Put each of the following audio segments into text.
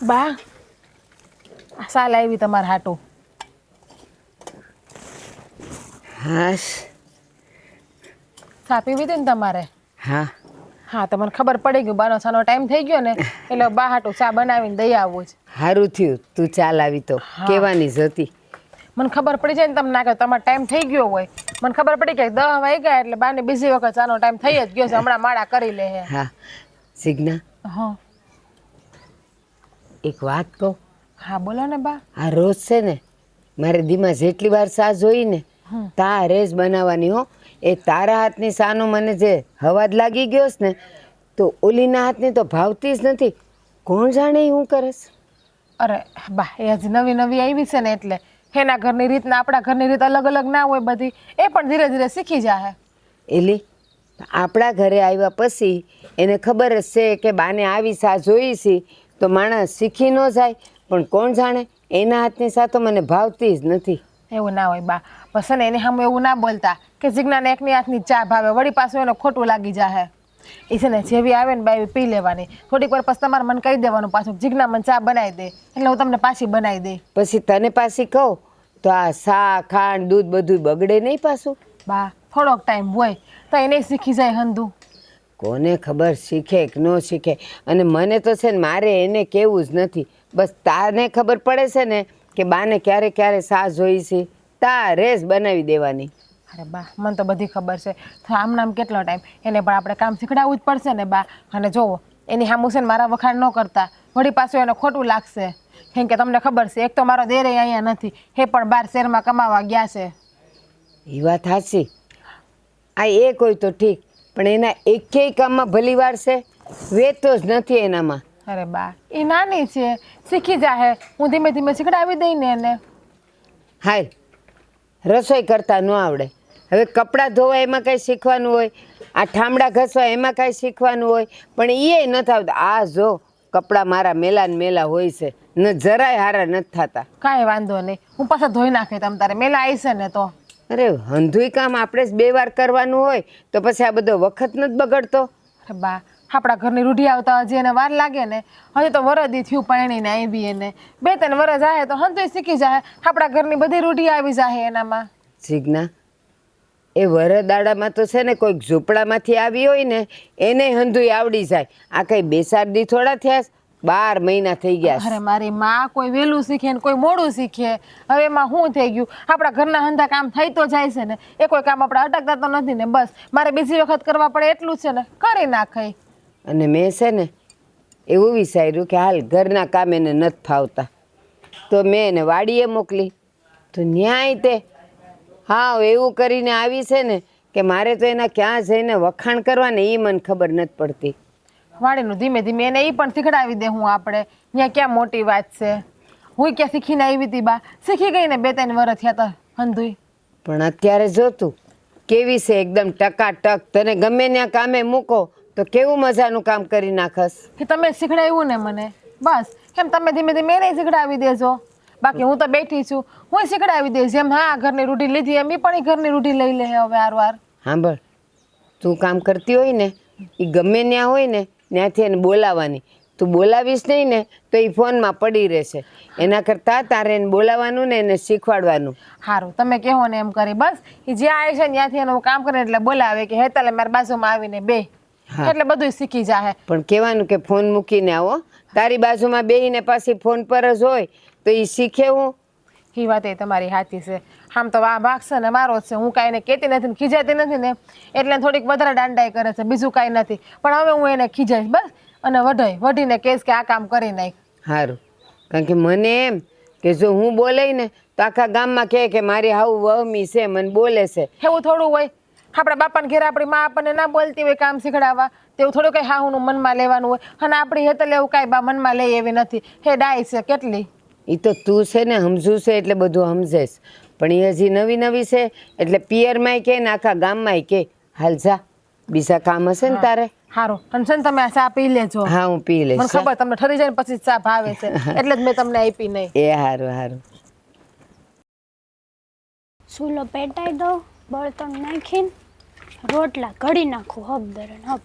બા સાલ આવી તમારા હાટું. હાશ. ચા પીવી હતી ને તમારે? હા. હા તો મને ખબર પડી ગયું બાનો સાનો ટાઈમ થઈ ગયો ને એટલે બા હાટું ચા બનાવીને દઈ આવું જ. સારું થયું તું ચાલ આવી તો કહેવાની જ હતી. મને ખબર પડી જાય ને તમને ના કે તમારો ટાઈમ થઈ ગયો હોય. મને ખબર પડી કે 10 વાગ્યા એટલે બાને બીજી વખત ચાનો ટાઈમ થઈ જ ગયો છે, હમણાં માળા કરી લે હે. હા સિગ્ના, હા એક વાત કહું? હા બોલો ને બા. આ રોજ છે ને મારે દીમાં જેટલી વાર સા જોઈ ને તારે જ બનાવવાની હો. એ તારા હાથની સાનું મને જે હવાજ લાગી ગયો છે ને તો ઓલીના હાથની તો ભાવતી જ નથી. કોણ જાણે હું કરસ? અરે બા એ હજી નવી નવી આવી છે ને એટલે એના ઘરની રીત ને આપણા ઘરની રીત અલગ અલગ ના હોય બધી. એ પણ ધીરે ધીરે શીખી જાય. એલી આપણા ઘરે આવ્યા પછી એને ખબર જ છે કે બાને આવી સા જોઈ છે તો માણસ શીખી ન જાય. પણ કોણ જાણે એના હાથની સા તો મને ભાવતી જ નથી. એવું ના હોય બા. બસ ને એની સામે એવું ના બોલતા કે જીજ્ઞાને એકની હાથની ચા ભાવે વળી પાછું એને ખોટું લાગી જાય. એ છે ને જેવી આવે ને બા એવી પી લેવાની. થોડીક વાર પછી તમારે મને કહી દેવાનું પાછું જીજ્ઞા મને ચા બનાવી દે એટલે હું તમને પાછી બનાવી દે. પછી તને પાછી કહું તો આ સા ખાંડ દૂધ બધું બગડે નહીં પાછું? બા થોડોક ટાઈમ હોય તો એને શીખી જાય હંધું. કોને ખબર શીખે કે ન શીખે. અને મને તો છે ને મારે એને કહેવું જ નથી. બસ તારને ખબર પડે છે ને કે બાને ક્યારે ક્યારે સા જોઈ છે તારે જ બનાવી દેવાની. અરે બા મને તો બધી ખબર છે. તો આમ નામ કેટલો ટાઈમ એને પણ આપણે કામ શીખડાવવું જ પડશે ને બા. અને જોવો એની સામું છે ને મારા વખાણ ન કરતા વળી પાછું એને ખોટું લાગશે. કેમ કે તમને ખબર છે એક તો મારો દેર અહીંયા નથી, એ પણ 12 શહેરમાં કમાવા ગયા છે. એ વાત સાચી. આ એક હોય તો ઠીક પણ એના એકેય કામમાં ભલી વાર છે વેતો જ નથી એનામાં. અરે બા એ નાની છે શીખી જાહે. હું ધીમે ધીમે શીખડાવી દઈ ને એને. હાય રસોઈ કરતા ન આવડે, હવે કપડાં ધોવા એમાં કાંઈ શીખવાનું હોય, આ ઠામડા ઘસવા એમાં કાંઈ શીખવાનું હોય, પણ એ નથી આવતા. આ જો કપડાં મારા મેલા ને મેલા હોય છે ન જરાય હારા નથી થતા. કાંઈ વાંધો નહીં, હું પાછા ધોઈ નાખે તમ તારે મેલા આવી છે ને તો. અરે હંધુય કામ આપણે જ 2 વાર કરવાનું હોય તો પછી આ બધો વખત નથી બગડતો? અરે બા આપણા ઘરની રૂઢી આવતા હજી એને વાર લાગે ને. હજી તો વરદી થયું પરણીને આવી એને 2-3 વરસ આવે તો હંધુય શીખી જાય. આપણા ઘરની બધી રૂઢી આવી જાય એનામાં. જીજ્ઞા એ વરદાડામાં તો છે ને કોઈક ઝૂંપડામાંથી આવી હોય ને એને હંધુય આવડી જાય. આ કંઈ 2-4 દી થોડા થયા? 12 મહિના થઈ ગયા. અરે મારી માં કોઈ વહેલું શીખે ને કોઈ મોડું શીખે. હવે એમાં શું થઈ ગયું? આપણા ઘરના હંધા કામ થઈ તો જાય છે ને. એ કોઈ કામ આપણે અટકતા તો નથી ને. બસ મારે બીજી વખત કરવા પડે એટલું છે ને કરી નાખાય. અને મેં છે ને એવું વિચાર્યું કે હાલ ઘરના કામ એને નથી ફાવતા તો મેં એને વાડીએ મોકલી તો ન્યાય તે હા એવું કરીને આવી છે ને કે મારે તો એના ક્યાં જઈને વખાણ કરવા ને એ મને ખબર નથી પડતી. વાડીનું ધીમે ધીમે એને એ પણ શીખડાવી દે. હું આપણે ત્યાં ક્યાં મોટી વાત છે. હું ક્યાં શીખીને આવી હતી બા? શીખી ગઈ ને 2-3 વર્ષ થયા તો હંધુય. પણ અત્યારે જોતું કેવી છે એકદમ ટકાટક. તને ગમે ત્યાં કામે મૂકો તો કેવું મજાનું કામ કરી નાખસ. કે તમે શીખડાવ્યું ને મને બસ કેમ તમે ધીમે ધીમે એને શીખડાવી દેજો. બાકી હું તો બેઠી છું, હું શીખડાવી દઈશ. જેમ હા ઘરની રૂઢી લીધી એમ એ પણ એ ઘરની રૂઢી લઈ લે હવે વાર. સાંભળ, તું કામ કરતી હોય ને એ ગમે ત્યાં હોય ને ત્યાંથી એને બોલાવવાની. તું બોલાવીશ નહીં ને તો એ ફોનમાં પડી રહેશે. એના કરતાં તારે એને બોલાવવાનું ને એને શીખવાડવાનું. સારું તમે કહો ને એમ કરી. બસ એ જ્યાં આવે છે ને ત્યાંથી એનું કામ કરે એટલે બોલાવે કે હેતાલે મારી બાજુમાં આવીને બે એટલે બધું શીખી જાય. પણ કહેવાનું કે ફોન મૂકીને આવો. તારી બાજુમાં બેહીને પાછી ફોન પર જ હોય તો એ શીખે હું? એ વાત એ તમારી સાચી છે. આમ તો આ ભાગ છે ને મારો જ છે. હું કાંઈ એને કહેતી નથી ને ખીજાતી નથી ને એટલે થોડીક વધારે દાંડાઈ કરે છે, બીજું કાંઈ નથી. પણ હવે હું એને ખીજાઈશ બસ અને વઢીને કહીશ કે આ કામ કરી નાખ. સારું, કારણ કે મને એમ કે જો હું બોલે ને તો આખા ગામમાં કહે કે મારી હાવ વહમી છે મને બોલે છે. એવું થોડું હોય? આપણા બાપાને ઘેર આપણી માં આપણને ના બોલતી હોય કામ શીખડાવવા તેવું થોડું કંઈ હાહુનું મનમાં લેવાનું હોય. અને આપણી હેતલ એવું કાંઈ બા મનમાં લે એવી નથી. હે ડાય છે કેટલી. એ તો તું છે ને સમજુ છે એટલે બધું સમજેશ. પણ એ હજી નવી છે એટલે પિયરમાંય કે ને આખા ગામમાંય કે હાલ જા બીજા કામ હશે ને તારે. સારું અને છે ને તમે આ ચા પી લેજો. હા હું પી લઈશ. મને ખબર તમને ઠરી જાય ને પછી ચા ભાવે છે એટલે જ મેં તમને આપી નહીં. એ સારું. સૂલો પેટાઈ દઉં, બળતણ નાખીને રોટલા ઘડી નાખું હબ દરન હબ.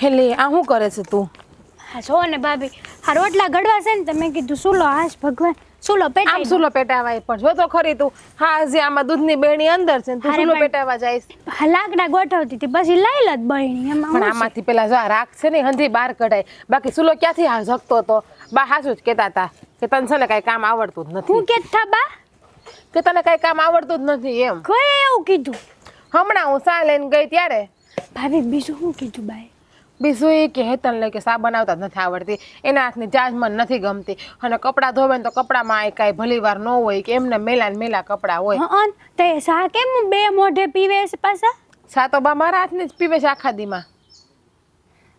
હેલી આ શું કરે છે તું? હા જો ને ભાભી આ રોટલા ઘડવા છે ને તો મેં કીધું સુલો હાશ ભગવાન સુલો આમ પેટાઈ દો. સુલો પેટાવાય પણ જો તો ખરી તું હા હજી આમાં દૂધની બેણી અંદર છે ને તું અરે સુલો પણ- પેટાવા જઈશ હા, લાકડા ગોઠવતી હતી પછી લઈ લત બહેણી એમાં પણ હું છે? આમાંથી પેલા જો આ રાખ છે ને હંધી બહાર કઢાય બાકી સુલો ક્યાંથી આ ઝગતો તો બા હાસું જ કહેતા હતા કે તને છે ને કઈ કામ આવડતું જ નથી હું કેતા બા કે તને કઈ કામ આવડતું જ નથી એમ કોઈ એવું કીધું હમણાં હું સા લઈને ગઈ ત્યારે ભાભી બીજું શું કીધું બાય બીજું એ કે હેતન લે કે સા બનાવતા જ નથી આવડતી એના હાથની ચાજ મને નથી ગમતી અને કપડાં ધોવે ને તો કપડામાં કાંઈ ભલી વાર ન હોય કે એમને મેલા ને મેલા કપડાં હોય હં તે સા કેમ બે મોઢે પીવે છે પાછા સા તો બા મારા હાથની જ પીવે છે આખા દીમાં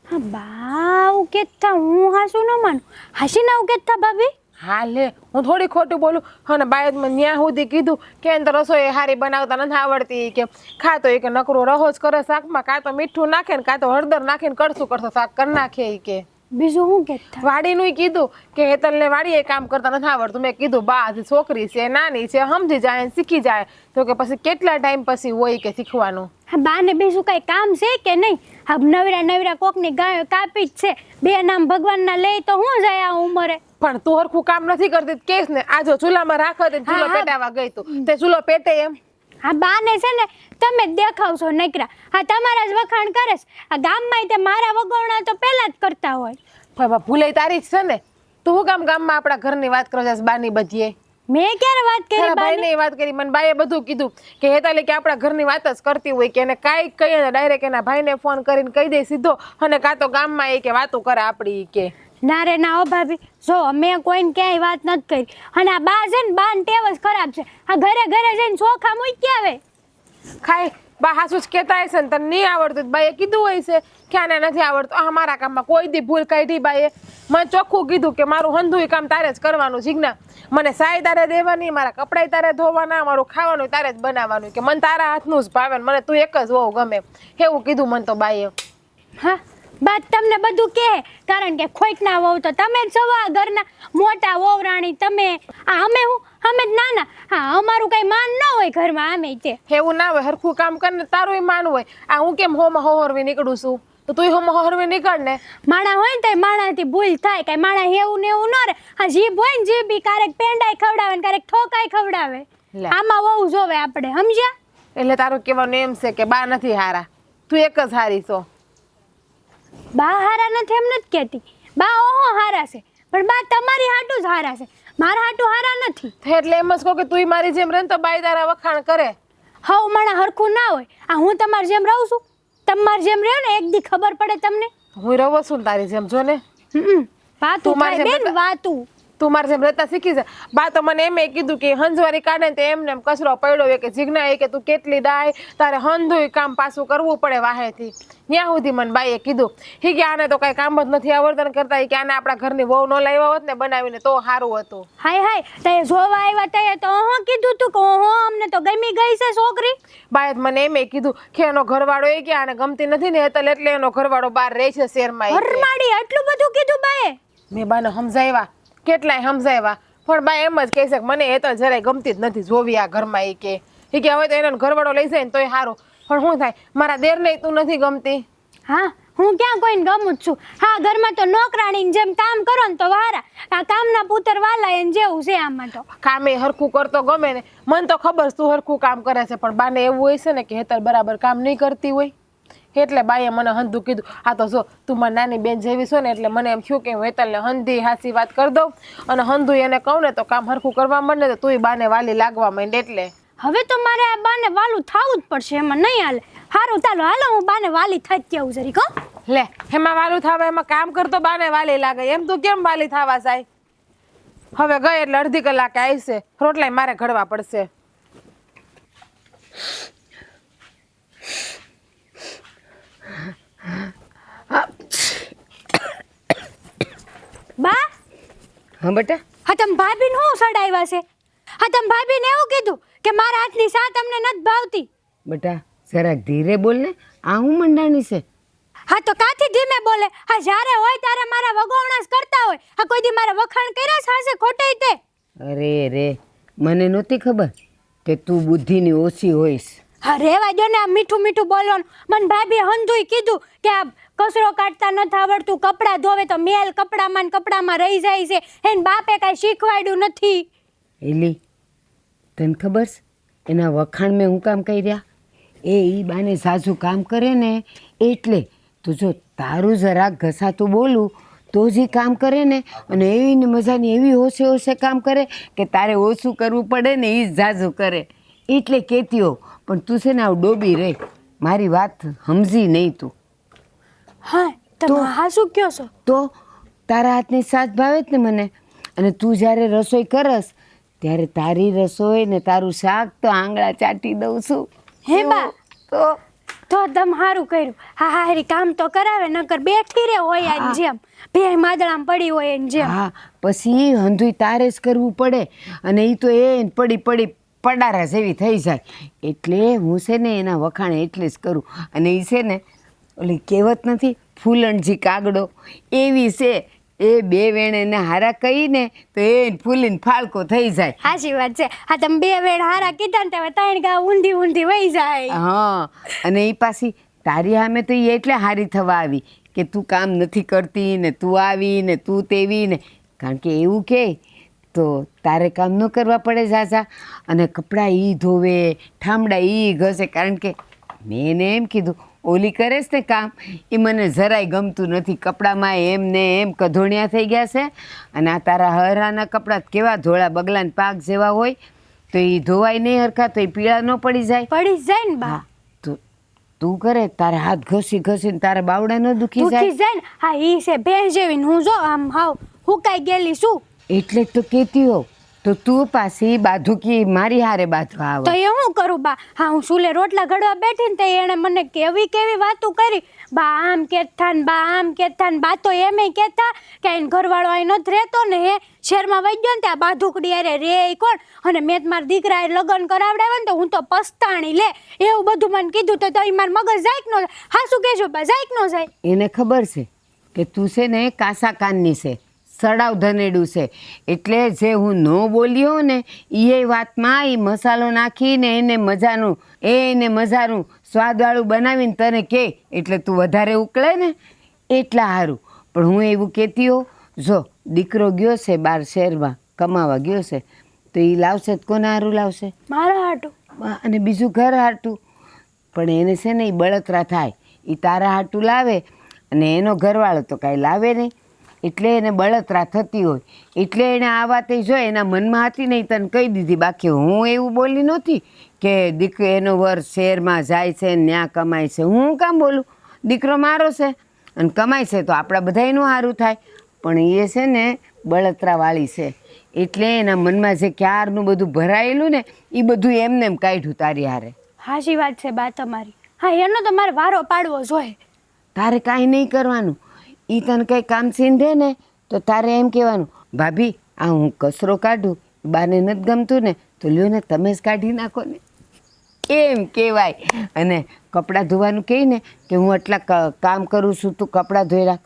હા બા હું કેતા હું હાસું ન માનું હાસી ના હું કેતા ભાભી હા લે હું થોડી ખોટું બોલું અને બાય મને ન્યા સુધી કીધું કે એને તો રસોઈ હારી બનાવતા નથી આવડતી કે ખાતો એ કે નકરો રહો જ કરે શાકમાં કાં તો મીઠું નાખે ને કાં તો હળદર નાખીને કરશું કરશું શાક કરી નાખે ઈ કે બીજું હું કેતા વાડીનું કીધું કે હેતલને વાડીએ કામ કરતા નથી આવડતું મેં કીધું બા હજી છોકરી છે નાની છે સમજી જાય ને શીખી જાય તો કે પછી કેટલા ટાઈમ પછી હોય કે શીખવાનું હા બાને બીજું કઈ કામ છે કે નહીં હા નવરા નવરા કોકની ગાયો કાપી જ છે બે નામ ભગવાનના લઈ તો હું જાય આ ઉંમરે પણ તું હરખું કામ નથી કરતી કેસ ને આ જો ચૂલામાં રાખત ને ચૂલો હા, હા. પેટાવા ગઈ તું તે ચૂલો પેટે એમ હા બાને છે ને તમે જ દેખાવશો નકરા હા તમારા જ વખાણ કરે છે આ ગામમાં તે મારા વગોરણા તો પહેલા જ કરતા હોય પણ બા ભૂલે તારી જ છે ને તું હું કામ ગામમાં આપણા ઘરની વાત કરો છો બાની બધીએ મેં ક્યારે વાત કરી તારા બાને ભાઈને વાત કરી મને બાએ બધું કીધું કે હેતાલે કે આપણા ઘરની વાત જ કરતી હોય કે એને કાંઈ કહીએ ને ડાયરેક્ટ એના ભાઈને ફોન કરીને કહી દે સીધો અને કાં તો ગામમાં એ કે વાતો કરે આપણી કે ના રે ના હો ભાભી જો મેં કોઈને ક્યાંય વાત નથી કરી અને આ બા છે ને બાન ટેવ જ ખરાબ છે આ ઘરે ઘરે જઈને ચોખા મૂકી આવે ખાય બા હાસુ જ કહેતા હશે ને તને નહીં આવડતું તો બાએ કીધું હોય છે કે આને નથી આવડતું આ મારા કામમાં કોઈ દી ભૂલ કાઢી બાએ મને ચોખ્ખું કીધું કે મારું હંધુય કામ તારે જ કરવાનું જીજ્ઞા મને સાય તારે દેવાની મારા કપડાય તારે ધોવાના મારું ખાવાનું તારે જ બનાવવાનું કે મને તારા હાથનું જ ભાવે ને મને તું એક જ હોવ ગમે એવું કીધું મને તો બાએ હા બાત તમને બધું કહે કારણ કે ખોટના વહુ તો તમે જ છો આ ઘરના મોટા વહુરાણી તમે આ અમે જ નાના હા અમારું કઈ માન ન હોય ઘરમાં આમે તે એવું ના હોય હરખું કામ કરીને તારું માન હોય આ હું કેમ હોમાં હોહરવી નીકળું છું તો તું હોમાં હોહરવી નીકળ ને માણા હોય ને તો માણાથી ભૂલ થાય કઈ માણા એવું ને એવું ન રે હા જીભ હોય ને જીભ ઈ ક્યારેક પેંડાય ખવડાવે ને ક્યારેક ઠોકાય ખવડાવે લે. આમાં વહુ જોવે આપણે સમજ્યા એટલે તારું કહેવાનું એમ છે કે બા નથી હારા તું એક જ હારી છો બા હારા નથી એમ નથી કહેતી બા ઓહો હારા છે પણ બા તમારી હાટું જ હારા છે મારા હાટું હારા નથી એટલે એમ જ કહું કે તું મારી જેમ રહે ને તો બાઈ તારા વખાણ કરે હવ માણા હરખું ના હોય આ હું તમારી જેમ રહું છું તમારી જેમ રહ્યો ને એક દી ખબર પડે તમને હું રવો છું ને તારી જેમ જો ને વાતું તું મારી થાય જેમ બેન વાતું તું મારી જેમ રહેતા શીખી જા બા તો મને એમ કીધું કે હંજવારી કાઢે ને તો એમને એમ કચરો પડ્યો હોય કે જીજ્ઞા એ કે તું કેટલી ડાય તારે હંધુય કામ પાછું કરવું પડે વાહેથી ત્યાં સુધી મને બાઈએ કીધું હી કે આને તો કઈ કામ જ નથી આવડતું કરતા કે આને આપણા ઘરની વહુ ન લાવ્યા હોત ને બનાવીને તો સારું હતું હાય હાય તે જોવા આવ્યા તે તો ઓહો કીધું તું કે ઓહો અમને તો ગમી ગઈ છે છોકરી બાએ તો મને એમ કીધું કે એનો ઘરવાળો એ કે આને ગમતી નથી ને એટલે એનો ઘરવાળો બહાર રહે છે શહેરમાં ઈ કે. હરમાડી આટલું બધું કીધું બાએ મેં બાને સમજાવ્યા કેટલાય સમજાવ્યા પણ બા એમ જ કહે છે કે મને એ તો જરાય ગમતી જ નથી જોવી આ ઘરમાં એ કે હવે તો એનો ઘરવાળો લઈ જાય ને તોય સારું પણ શું થાય મારા દેરને તું નથી ગમતી હા હું ક્યાં કોઈને ગમું જ છું હા ઘરમાં તો નોકરાણીની જેમ કામ કરો ને તો વારા આ કામના પુત્ર વાલા એને જેવું છે આમાં તો કામે હરખું કરતો ગમે ને મને તો ખબર છે તું હરખું કામ કરે છે પણ બાને એવું હોય છે ને કે હેતલ બરાબર કામ નહીં કરતી હોય એટલે બાઈએ મને હંધું કીધું આ તો જો તું મારી નાની બેન જેવી છો ને એટલે મને એમ થયું કે હું હેતલને હંધી હાસી વાત કરી દઉં અને હંધું એને કહું ને તો કામ હરખું કરવા માંડે તો તુંય બાને વાલી લાગવા માંડે એટલે હવે તો મારે આ બાને વાલું થવું જ પડશે એમાં નહીં હાલે સારું ચાલો હાલો હું બાને વાલી થઈ જ કેવું જરીક હો લે એમાં વાલું થાવે એમાં કામ કરતો બાને વાલી લાગે એમ તું કેમ વાલી થાવા જાય હવે ગઈ એટલે અડધી કલાકે આવશે રોટલાય મારે ઘડવા પડશે બા હા બેટા હા તમે ભાભીને શું સડાવ્યા છે હા તમે ભાભીને એવું કીધું કે મારા હાથની સા તમને નથી ભાવતી બેટા જરાક ધીરે બોલ ને આ હું મંડાણી છે હા તો કાથી ધીમે બોલે હા જ્યારે હોય ત્યારે મારા વગોવણા જ કરતા હોય હા કોઈ દી મારા વખાણ કર્યા છે હાસે ખોટે તે અરે રે મને નહોતી ખબર કે તું બુદ્ધિની ઓછી હોઈશ હા રેવા દો ને આ મીઠું મીઠું બોલવાનું. મને ભાભીએ હંધુય કીધું કે આ કચરો કાઢતા નથી આવડતું, કપડાં ધોવે તો મેલ કપડામાં ને કપડામાં રહી જાય છે. એને બાપે કાંઈ શીખવાડ્યું નથી. એલી તને ખબર છે એના વખાણ મેં હું કામ કર્યા? ઈ બાને સાસુ કામ કરે ને એટલે તો જો તારું જરાક ઘસાતું બોલું તો જ ઈ કામ કરે ને, અને એવી ને મજાની એવી હોશે હોશે કામ કરે કે તારે ઓછું કરવું પડે ને એ જ ઝાઝું કરે. એટલે કહેતી હો, પણ તું છે ને આવું ડોબી રહે, મારી વાત સમજી નહીં તું. હા તમે હા શું કહો છો? તો તારા હાથની સાથ ભાવે જ ને મને, અને તું જ્યારે રસોઈ કરસ ત્યારે તારી રસોઈ ને તારું શાક તો આંગળા ચાટી દઉં છું. હે બા? તો તમે સારું કર્યું. હા હારી કામ તો કરાવે, નકર બેઠી રે હોય આની જેમ, બે માદળામાં પડી હોય એની જેમ. હા પછી હંધુય તારે જ કરવું પડે, અને એ તો એ પડી પડી પડારા જેવી થઈ જાય. એટલે હું છે ને એના વખાણ એટલે જ કરું. અને એ છે ને ઓલી કહેવત નથી ફૂલણજી કાગડો, એવી છે. એ બે વેણ એને હારા કહીને તો એ ફૂલીને ફાળકો થઈ જાય. સાચી વાત છે. હા તમે બે વેણ હારા કીધા ને તમે ત્રણ ગા ઊંધી ઊંધી વહી જાય. હા, અને એ પાછી તારી સામે તો એ એટલે હારી થવા આવી કે તું કામ નથી કરતી ને તું આવી ને તું તેવી ને, કારણ કે એવું કહે તો તારે કામ ન કરવા પડે ઝાઝા, અને કપડાં ઈ ધોવે, ઠામડા ઈ ઘસે. કારણ કે મેં એને એમ કીધું ઓલી કરે છે ને કામ એ મને જરાય ગમતું નથી. કપડામાં એમ ને એમ કધોણિયા થઈ ગયા છે, અને આ તારા હરાના કપડાં કેવા ધોળા બગલાને પાક જેવા હોય, તો એ ધોવાય નહીં હરખા તો એ પીળા ન પડી જાય. પડી જાય ને બા. તો તું કરે તારા હાથ ઘસી ઘસીને તારા બાવડા ન દુખી જાય? દુખી જાય ને. હા ઈ છે ભેંસ જેવી હું જો આમ હાવ હુકાઈ ગયેલી છું. એટલે જ તો કહેતી હો, તો તું પાછી બાધુકી મારી હારે બાંધવા તો આવે. એ હું કરું બા? હા હું સુલે રોટલા ઘડવા બેઠી ને તો એને મને કેવી કેવી વાતો કરી. બા આમ કેતા ને બા આમ કેતા ને, બા તો એમ કેતા કે એને ઘરવાળો અહીં નથી રહેતો ને, હે શહેરમાં વહી ગયો ને ત્યાં બાધુકડી અરે રે કોણ, અને મેં મારા દીકરાએ લગ્ન કરાવડાવ્યા ને તો હું તો પસ્તાણી લે, એવું બધું મને કીધું. તો મારું મગજ જાય કે ન જાય? હા શું કહેજો બા, જાય કે ન જાય? એને ખબર છે કે તું છે ને કાસા કાનની છે, સડાવ ધનેડું છે. એટલે જે હું ન બોલ્યો ને એ વાતમાં એ મસાલો નાખીને એને મજાનું સ્વાદવાળું બનાવીને તને કહે એટલે તું વધારે ઉકળે ને, એટલા સારું. પણ હું એવું કહેતી હો, જો દીકરો ગયો છે બહાર શહેરમાં કમાવા ગયો છે, તો એ લાવશે તો કોના સારું લાવશે? મારા હાટું. અને બીજું ઘર હાટું. પણ એને છે ને એ બળતરા થાય, એ તારા હાટું લાવે અને એનો ઘરવાળો તો કાંઈ લાવે નહીં, એટલે એને બળતરા થતી હોય. એટલે એણે આ વાત જો એના મનમાં હતી નહીં તને કહી દીધી. બાકી હું એવું બોલી નહોતી કે દીકરો એનો વર શહેરમાં જાય છે ને ત્યાં કમાય છે. હું કામ બોલું? દીકરો મારો છે અને કમાય છે તો આપણા બધાયનું સારું થાય. પણ એ છે ને બળતરાવાળી છે, એટલે એના મનમાં જે ક્યારનું બધું ભરાયેલું ને એ બધું એમને એમ કાઢ્યું તારી હારે. હાચી વાત છે બા તમારી. હા એનો તો મારે વારો પાડવો જોઈએ. તારે કાંઈ નહીં કરવાનું. એ તને કંઈ કામ સીંધે ને તો તારે એમ કહેવાનું, ભાભી આ હું કચરો કાઢું, બાને નથી ગમતું ને તો લ્યો ને તમે જ કાઢી નાખો ને, એમ કહેવાય. અને કપડાં ધોવાનું કહે ને કે હું આટલા કામ કરું છું તું કપડાં ધોઈ રાખ.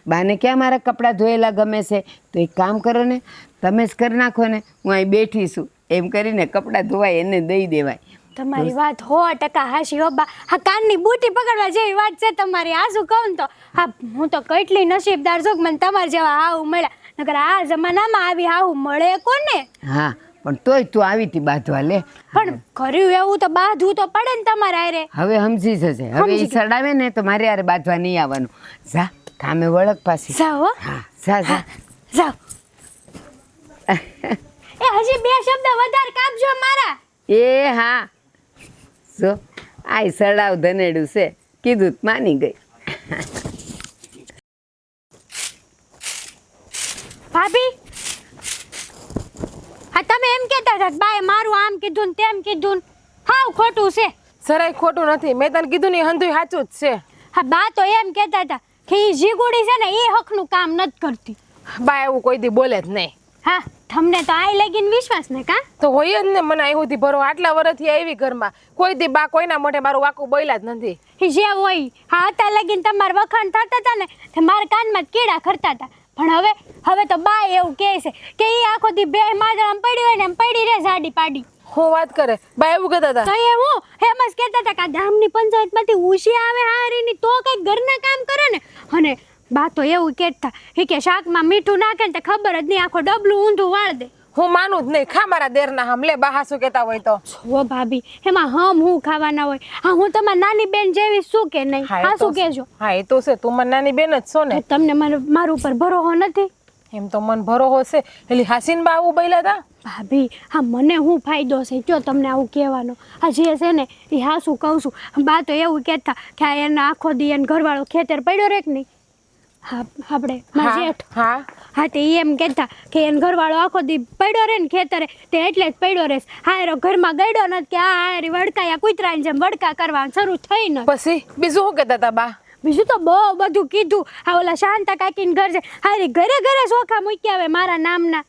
બાને ક્યાં મારા કપડાં ધોયેલા ગમે છે, તો એક કામ કરો ને તમે જ કરી નાખો ને, હું અહીં બેઠી છું એમ કરીને કપડાં ધોવાય એને દઈ દેવાય. તમારી વાત 100% હાચી હો બા. હા કાનની બુટી પકડવા જેવી વાત છે તમારી. આ શું કહું તો હા હું તો કેટલી નસીબદાર છું કે મને તમારા જેવા હાવ મળ્યા, નકર આ જમાનામાં આવી હાવ મળે કોને? હા પણ તોય તું આવી હતી બાંધવા લે. પણ કર્યું એવું તો બાંધવું તો પડે ને તમારે હારે. હવે સમજી જશે. હવે એ સડાવે ને તો મારે હારે બાંધવા નહીં આવવાનું. જા કામે વળક પાછી. જાઓ હો. હા જા જા જાઓ. એ હજી 2 શબ્દ વધારે કાપજો મારા. એ હા જો આ સડાવ ધનેડું છે, કીધું માની ગઈ. ભાભી હા તમે એમ કહેતા હતા કે બાએ મારું આમ કીધું ને તેમ કીધું ને. હાવ ખોટું છે. જરાય ખોટું નથી. મેં તને કીધું ને હંધુય સાચું જ છે. હા બા તો એમ કહેતા હતા કે ઈ જીગુડી છે ને એ હકનું કામ નથી કરતી. બા એવું કોઈ દી બોલે જ નહીં. હા તમને તો આઈ લાગીને વિશ્વાસ ને કા? તો હોય જ ને. મને આવ્યું ભરો આટલા વર્ષથી આવી ઘરમાં કોઈ દી બા કોઈના મોઢે મારું વાકું બોલ્યા જ નથી. ઈ જે હોય હા હતા લાગીને તમારા વખાણ થતા હતા ને તે મારા કાનમાં જ કીડા ખરતા હતા. પણ હવે તો બા એવું કહે છે કે ઈ આખો દી બે માદરામાં પડી હોય ને એમ પડી રે જાડી પાડી. હું વાત કરે બા એવું કહેતા હતા કઈ હું હેમસ કહેતા હતા કે આ ગામની પંચાયતમાંથી ઉશી આવે હારીની તો કઈ ઘરના કામ કરે ને અને બા તો એવું કહેતા કે શાકમાં મીઠું નાખે ને તો ખબર જ નહીં આખો ડબલું ઊંધું વાળ દે. હું માનું જ નહીં ખા મારા દેરના હમ લે બા હાસુ કહેતા હોય તો ઓ ભાભી એમાં હું ખાવાના હોય હા હું તમારી નાની બેન જેવી શું કે નહીં હા, એ હા તો શું કહેજો હા એ તો છે તું મને નાની બેન જ છો ને તમને મારું ઉપર ભરોસો નથી એમ તો મન ભરોસો છે એટલે હાસીન બા આવું બોલ્યા હતા ભાભી હા મને હું ફાયદો છે જો તમને આવું કહેવાનો આ જે છે ને એ હા શું કહું છું બા તો એવું કહેતા કે આ એના આખો દી એને ઘરવાળો ખેતર પડ્યો રે કે નહીં હા આપણે મારા હા જેઠ હા હા તે એમ કહેતા કે એને ઘરવાળો આખો દી પડ્યો રે ને ખેતરે તે એટલે જ પડ્યો રહેશે હા એનો ઘરમાં ગયડો નથી કે આ હારી વડકાયા કૂતરાની જેમ વડકા કરવાનું શરૂ થઈ ન પછી બીજું શું કહેતા હતા બા બીજું તો બહુ બધું કીધું આ ઓલા શાંતા કાકીને ઘર છે હારી ઘરે ઘરે ચોખા મૂક્યા આવે મારા નામના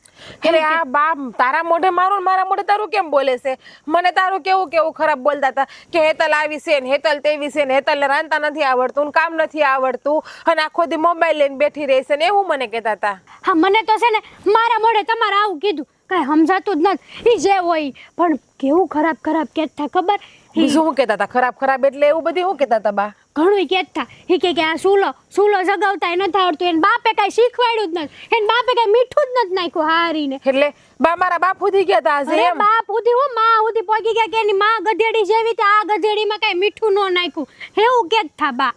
અરે આ બા તારા મોઢે મારું ને મારા મોઢે તારું કેમ બોલે છે મને તારું કેવું કેવું ખરાબ બોલતા હતા કે હેતલ આવી છે ને હેતલ તેવી છે ને હેતલને રાંધતા નથી આવડતું ને કામ નથી આવડતું અને આખો દી મોબાઈલ લઈને બેઠી રહેશે ને એવું મને કહેતા હતા હા મને તો છે ને મારા મોઢે તમારે આવું કીધું કાંઈ સમજાતું જ નથી એ જે હોય પણ કેવું ખરાબ ખરાબ કહેતા ખબર બીજું શું કહેતા હતા ખરાબ ખરાબ એટલે એવું બધું શું કહેતા હતા બા ઘણું કહેતા એ કે આ સૂલો જગાવતા નથી આવડતું એને બાપે કાંઈ શીખવાડ્યું જ નથી એને બાપે કાંઈ મીઠું જ નથી નાખ્યું હારીને એટલે બા મારા બાપ સુધી ગયા હતા આજે અરે એમ બાપ ઉધી હું માં ઉધી પહોંચી ગયા કે એની માં ગધેડી જેવી તે આ ગધેડીમાં કાંઈ મીઠું ન નાખ્યું એવું કહેતા બા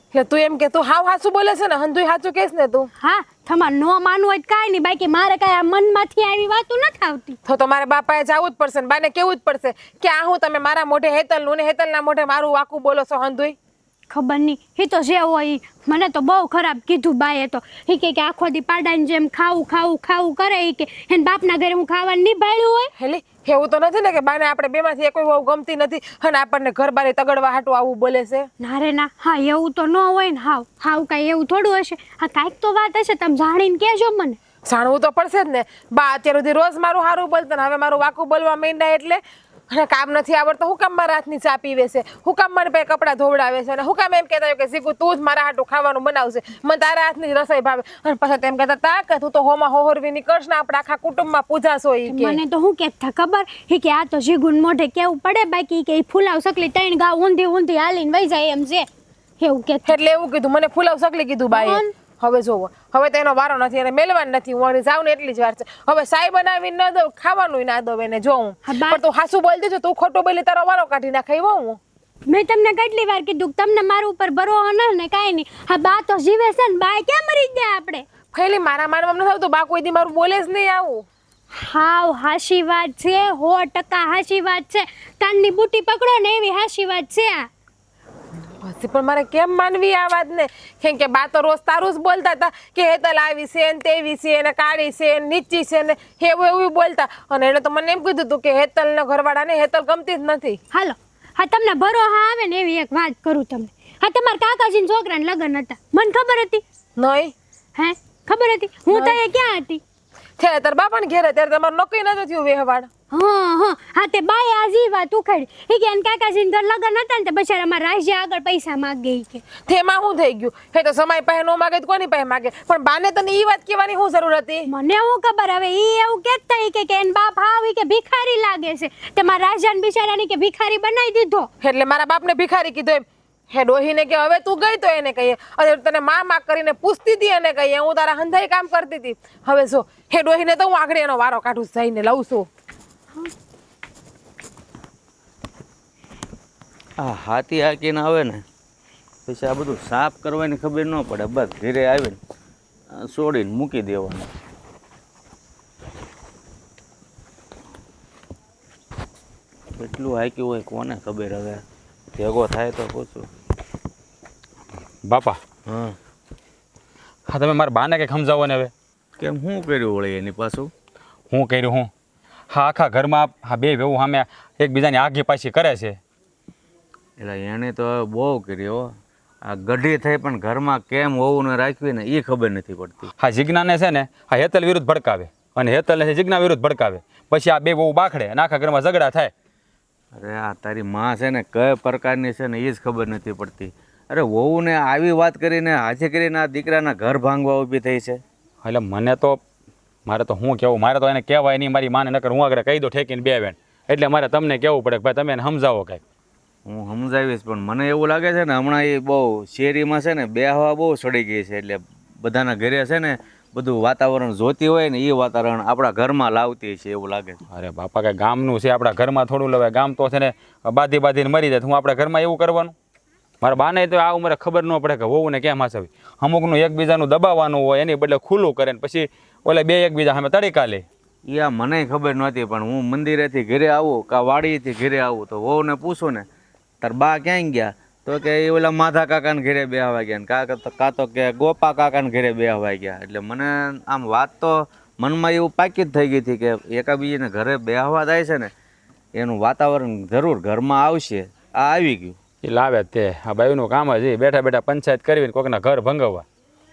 એટલે તું એમ કે તું હાવ હાચું બોલે છે ને હંધુય હાચું કહેશ ને તું હા તમારે ન માનવું હોય તો કાંઈ નહીં બાકી મારે કાંઈ આ મનમાંથી આવી વાતું નથી આવતી તો મારે બાપાએ જવું જ પડશે ને બાને કેવું જ પડશે કે આ હું તમે મારા મોઢે હેતલનું ને હેતલના મોઢે મારું વાકું બોલો છો હંધુય ખબર નહીં એ તો જે હોય ઈ. મને તો બહુ ખરાબ કીધું બાએ તો એ કે આખો દી પાડાની જેમ ખાવું ખાવું ખાવું કરે એ કે એને બાપના ઘરે હું ખાવાનું નિભાળ્યું હોય હેલી એવું તો નથી ને કે બાને આપણે બેમાંથી કોઈ બહુ ગમતી નથી અને આપણને ઘર બારે તગડવા હાટું આવું બોલે છે ના રે ના હા એવું તો ન હોય ને હાવ કાંઈ એવું થોડું હશે હા કાંઈક તો વાત હશે તમે જાણીને કહેજો મને જાણવું તો પડશે જ ને બા અત્યાર સુધી રોજ મારું સારું બોલતા ને હવે મારું વાકું બોલવા માંડ્યા એટલે અને કામ નથી આવડતું હું કામ મારા હાથની ચા પીવે છે હું કામ મારી પાસે કપડાં ધોવડાવે છે અને હું કામ એમ કહેતા હોય કે શીખું તું જ મારા હાટું ખાવાનું બનાવશે મને તારા હાથની જ રસોઈ ભાવે અને પછી તેમ કહેતા તા કે તું તો હોમાં હોહરવી નીકળશ ને આપણે આખા કુટુંબમાં પૂજાશો ઈ કે મને તો હું કહેતા ખબર એ કે આ તો જીગુન મોઢે કેવું પડે બાકી કે ફૂલાવ સકલી ત્રણ ગાવ ઊંધી હાલીને વહી જાય એમ છે એવું કહેતા એટલે એવું કીધું મને ફૂલાવ સકલી કીધું બાઈએ હવે જોવો હવે તો એનો વારો નથી અને મેલવાન નથી હું અહીં જાઉં ને એટલી જ વાર છે હવે સાઈ બનાવીને ન દઉં ખાવાનું ના દઉં એને જોઉં પણ તું હાસું બોલ દેજો તું ખોટું બોલી તારો વારો કાઢી નાખાઈ હું મેં તમને કેટલી વાર કીધું કે તમને મારા ઉપર ભરોસો ન ને કાંઈ નહીં હા બા તો જીવે છે ને બા ક્યાં મરી ગયા આપણે ખાલી મારા માનવામાં નથી આવતું બા કોઈ દી મારું બોલે જ નહીં આવું હાવ હાશી વાત છે 100% હાશી વાત છે કાનની બુટી પકડો ને એવી હાશી વાત છે આ પછી પણ મારે કેમ માનવી આ વાત ને કેમ કે બા તો રોજ તારું જ બોલતા હતા કે હેતલ આવી છે ને તેવી છે ને કાળી છે ને નીચી છે ને એવું બોલતા અને એને તો મને એમ કીધું હતું કે હેતલ ને ઘરવાળાને હેતલ ગમતી જ નથી હાલો હા તમને ભરોસા આવે ને એવી એક વાત કરું તમને હા તમારા કાકાજીના છોકરાને લગ્ન હતા મને ખબર હતી નહીં હે ખબર હતી હું તો એ ક્યાં હતી છે તાર બાપાને ઘેરે ત્યારે તમારું નક્કી નતું થયું વ્યવહાર હા તે બાએ આજી વાત ઉખાડી એ કે એન કાકાજીને ઘર લગ્ન હતા ને તે બચારા અમારા રાજ્ય આગળ પૈસા માંગે કે તેમાં શું થઈ ગયું હે તો સમય પાસે નો માગે તો કોની પાસે માગે પણ બાને તને ઈ વાત કહેવાની શું જરૂર હતી મને એવું ખબર હવે ઈ એવું કહેતા કે એન બાપ આવી કે ભિખારી લાગે છે તે મારા રાજાને બિચારાની કે ભિખારી બનાવી દીધો એટલે મારા બાપને ભિખારી કીધું એમ હે ડોહીને કે હવે તું ગઈ તો એને કહીએ અને તને માં કરીને પૂછતી હતી એને કહીએ હું તારા હંધાઈ કામ કરતી હતી હવે જો હે ડોહીને તો હું આગળ એનો વારો કાઢું જઈને લઉં છું આ હાથી હાકીને આવે ને પછી આ બધું સાફ કરવાની ખબર ન પડે બસ ઘરે આવીને છોડીને મૂકી દેવાનું કેટલું હાક્યું હોય કોને ખબર હવે ભેગો થાય તો પૂછું બાપા હા હા તમે મારા બાને કંઈક સમજાવો ને હવે કેમ શું કર્યું વળી એની પાછું હું કર્યું હું હા આખા ઘરમાં હા બે ભેવું સામે એકબીજાની આગી પાછી કરે છે એટલે એણે તો હવે બહુ કર્યો આ ગઢી થઈ પણ ઘરમાં કેમ હોવું ને રાખવી ને એ ખબર નથી પડતી હા જીજ્ઞાને છે ને હા હેતલ વિરુદ્ધ ભડકાવે અને હેતલને છે જીજ્ઞા વિરુદ્ધ ભડકાવે પછી આ બે બહુ બાખડે અને આખા ઘરમાં ઝઘડા થાય અરે આ તારી માં છે ને કઈ પ્રકારની છે ને એ જ ખબર નથી પડતી અરે વહુને આવી વાત કરીને હાજે કરીને આ દીકરાના ઘર ભાંગવા ઊભી થઈ છે એટલે મને તો મારે તો શું કહેવું મારે તો એને કહેવાય નહીં મારી માને નકર હું આગળ કહી દો ઠેકીને બે વેણ એટલે મારે તમને કહેવું પડે કે ભાઈ તમે એને સમજાવો કાંઈક. હું સમજાવીશ, પણ મને એવું લાગે છે ને હમણાં એ બહુ શેરીમાં છે ને બેહવા બહુ ચડી ગઈ છે. એટલે બધાના ઘરે છે ને બધું વાતાવરણ જોતી હોય ને એ વાતાવરણ આપણા ઘરમાં લાવતી છે એવું લાગે છે. અરે બાપા કાંઈ ગામનું છે, આપણા ઘરમાં થોડું લેવાય. ગામ તો છે ને બાંધીને મરી જાય. હું આપણા ઘરમાં એવું કરવાનું? મારા બાને તો આ ઉંમરે ખબર ન પડે કે વહુ ને કેમ હાસવી. અમુકનું એકબીજાનું દબાવવાનું હોય, એની બદલે ખુલ્લું કરે ને પછી ઓલે બે એકબીજા સામે તડીકા લે. એ મને ખબર નહોતી, પણ હું મંદિરેથી ઘરે આવું કાં વાડીએથી ઘરે આવું તો વહુને પૂછું ને તાર બા ક્યાંય ગયા, તો કે એ ઓલા માધા કાકાને ઘરે બેહવા ગયા ને કાં તો કે ગોપા કાકાને ઘરે બેહવા ગયા. એટલે મને આમ વાત તો મનમાં એવું પાકી જ થઈ ગઈ હતી કે એકાબીજાને ઘરે બેહવા જાય છે ને એનું વાતાવરણ જરૂર ઘરમાં આવશે. આ આવી ગયું. એ લાવે જ તે. આ બાયુનું કામ જ એ બેઠા બેઠા પંચાયત કરવી કોઈકના ઘર ભંગવવા.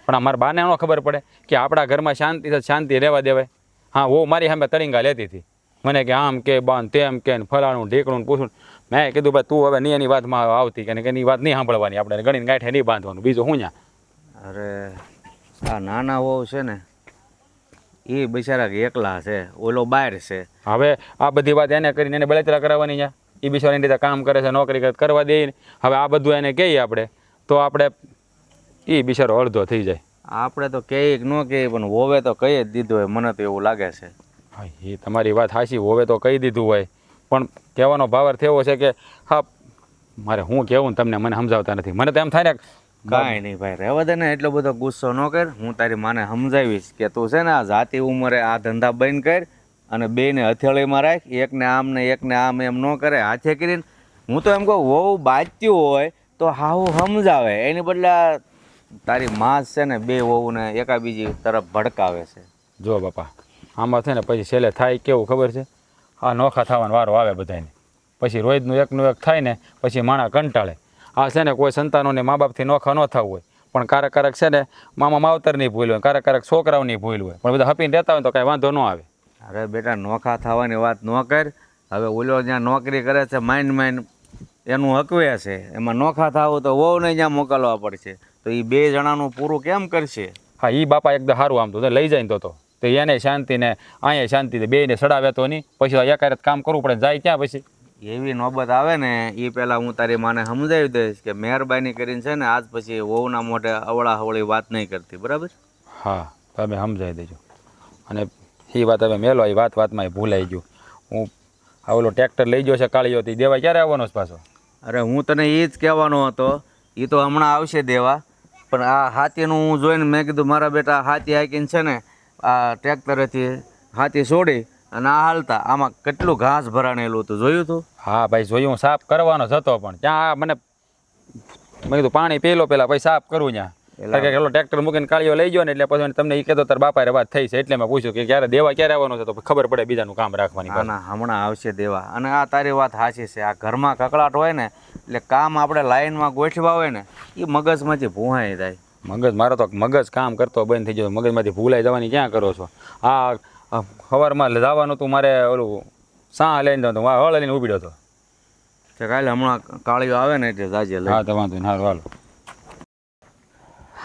પણ આ મારા બાને ન ખબર પડે કે આપણા ઘરમાં શાંતિ રહેવા દેવાય. હા, વો મારી સામે તળીંગા લેતી હતી મને કે આમ કે બાન તેમ કે ફલાણું ઢીકણું પૂછું. મેં કીધું ભાઈ તું હવે નહીં એની વાતમાં આવતી કે એની વાત નહીં સાંભળવાની, આપણે ગણીને ગાંઠે નહીં બાંધવાનું, બીજું શું ન્યા. અરે આ નાના વહુ છે ને એ બિચારા એકલા છે, ઓલો બહાર છે. હવે આ બધી વાત એને કરીને એને બળતરા કરાવવાની ન્યા. એ બિચારાની રીતે કામ કરે છે, નોકરી કરવા દે. હવે આ બધું એને કહીએ આપણે તો આપણે એ બિચારો અડધો થઈ જાય. આપણે તો કહીએ કે ન કહીએ, પણ હોવે તો કહી જ દીધું હોય મને તો એવું લાગે છે. હા, એ તમારી વાત હાચી, હોવે તો કહી દીધું હોય, પણ કહેવાનો ભાવાર્થ એવો છે કે હા મારે હું કહેવું ને તમને મને સમજાવતા નથી. મને તો એમ થાય ને કાંઈ નહીં ભાઈ, રહેવા દે ને, એટલો બધો ગુસ્સો ન કર. હું તારી માને સમજાવીશ કે તું છે ને આ જાતિ ઉંમરે આ ધંધા બંધ કર અને બેને હથેળીમાં રાખ. એકને આમ ને એકને આમ એમ ન કરે હાથે કરીને. હું તો એમ કહું વહુ બાજ્યું હોય તો હાવું સમજાવે, એની બદલે તારી માં છે ને બે વહુને એકાબીજી તરફ ભડકાવે છે. જો બાપા આમાં છે ને પછી છેલ્લે થાય કેવું ખબર છે, આ નોખા થવાનો વારો આવે બધાને. પછી રોજનું એકનું એક થાય ને પછી માણા કંટાળે. આ છે ને કોઈ સંતાનોને મા બાપથી નોખા ન થવું હોય, પણ કારક છે ને મામા માવતરની ભૂલ હોય, કારક છોકરાઓની ભૂલ હોય, પણ બધા હપીને રહેતા હોય તો કાંઈ વાંધો ન આવે. અરે બેટા નોખા થવાની વાત ન કર. હવે ઓલો જ્યાં નોકરી કરે છે માઇન્ડ એનું હકવે છે, એમાં નોખા થવું તો વહુને જ્યાં મોકલવા પડશે, તો એ બે જણાનું પૂરું કેમ કરશે? હા, એ બાપા એકદમ સારું આમ તો લઈ જાય ને તો એને શાંતિ ને અહીંયા શાંતિ બેને સડાવે તો નહીં, પછી એકારે કામ કરવું પડે, જાય ક્યાં પછી? એવી નોબત આવે ને એ પહેલાં હું તારી માને સમજાવી દઈશ કે મહેરબાની કરીને છે ને આજ પછી વહુના મોઢે અવળા હવળી વાત નહીં કરતી, બરાબર? હા, તમે સમજાવી દેજો. અને એ વાત હવે મેલો, એ વાતમાં એ ભૂલાઈ ગયું. હું આ ઓલો ટ્રેક્ટર લઈ ગયો છે કાળીઓ, તે દેવા ક્યારે આવવાનો છે પાછો? અરે હું તને એ જ કહેવાનો હતો, એ તો હમણાં આવશે દેવા. પણ આ હાથીનું હું જોઈને મેં કીધું મારા બેટા હાથી હાકીને છે ને આ ટ્રેક્ટરેથી હાથી છોડી અને આ હાલતા આમાં કેટલું ઘાસ ભરાણેલું હતું, જોયું હતું? હા ભાઈ જોયું, સાફ કરવાનો જ હતો, પણ ત્યાં મને મેં કીધું પાણી પી લો પેલા પછી સાફ કરવું ત્યાં. એટલે કે ટ્રેક્ટર મૂકીને કાળીઓ લઈ ગયો ને એટલે પછી તમને એ કહેતો તાર બાપાએ વાત થઈ છે, એટલે મેં પૂછ્યું કે ક્યારે દેવા ક્યારે આવવાનો છે, તો ખબર પડે બીજાનું કામ રાખવાની. ના હમણાં આવશે દેવા. અને આ તારી વાત સાચી છે, આ ઘરમાં કકળાટ હોય ને એટલે કામ આપણે લાઈનમાં ગોઠવા હોય ને એ મગજમાંથી ભૂહાઈ જાય. મગજ મારો તો મગજ કામ કરતો બંધ થઈ ગયો, મગજમાંથી ભૂલાઈ જવાની ક્યાં કરો છો? આ સવારમાં જવાનું તું મારે ઓલું સાહ લઈને જતો, હળ લઈને ઉભી હતો. કાલે હમણાં કાળીઓ આવે ને એટલે જાજે લઈ. હા તો વાંધો નહીં, હાલો.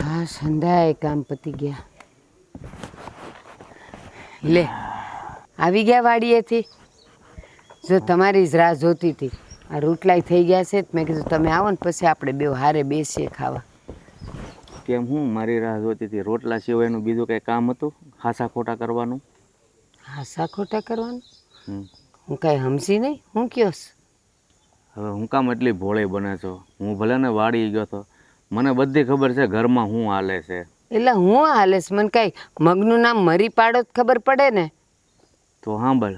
હા, સંધાય કામ પતી ગયા. લે આવી ગયા વાડીએથી. જો તમારી જ રાહ જોતી હતી. આ રોટલાય થઈ ગયા છે, મેં કીધું તમે આવો ને પછી આપણે બે હારે બેસીએ ખાવા. કેમ હું મારી રાહ જોતી હતી? રોટલા સિવાયનું બીજું કંઈ કામ હતું હાસા ખોટા કરવાનું? હાસા ખોટા કરવાનું? હું કાંઈ સમજી નહીં, હું કયો? હવે હું કામ એટલી ભોળી બને છો? હું ભલે ને વાડી ગયો તો મને બધી ખબર છે ઘરમાં શું હાલે છે. એટલે હું હાલેસ મને કાંઈ મગનું નામ મરી પાડો ખબર પડે ને. તો સાંભળ,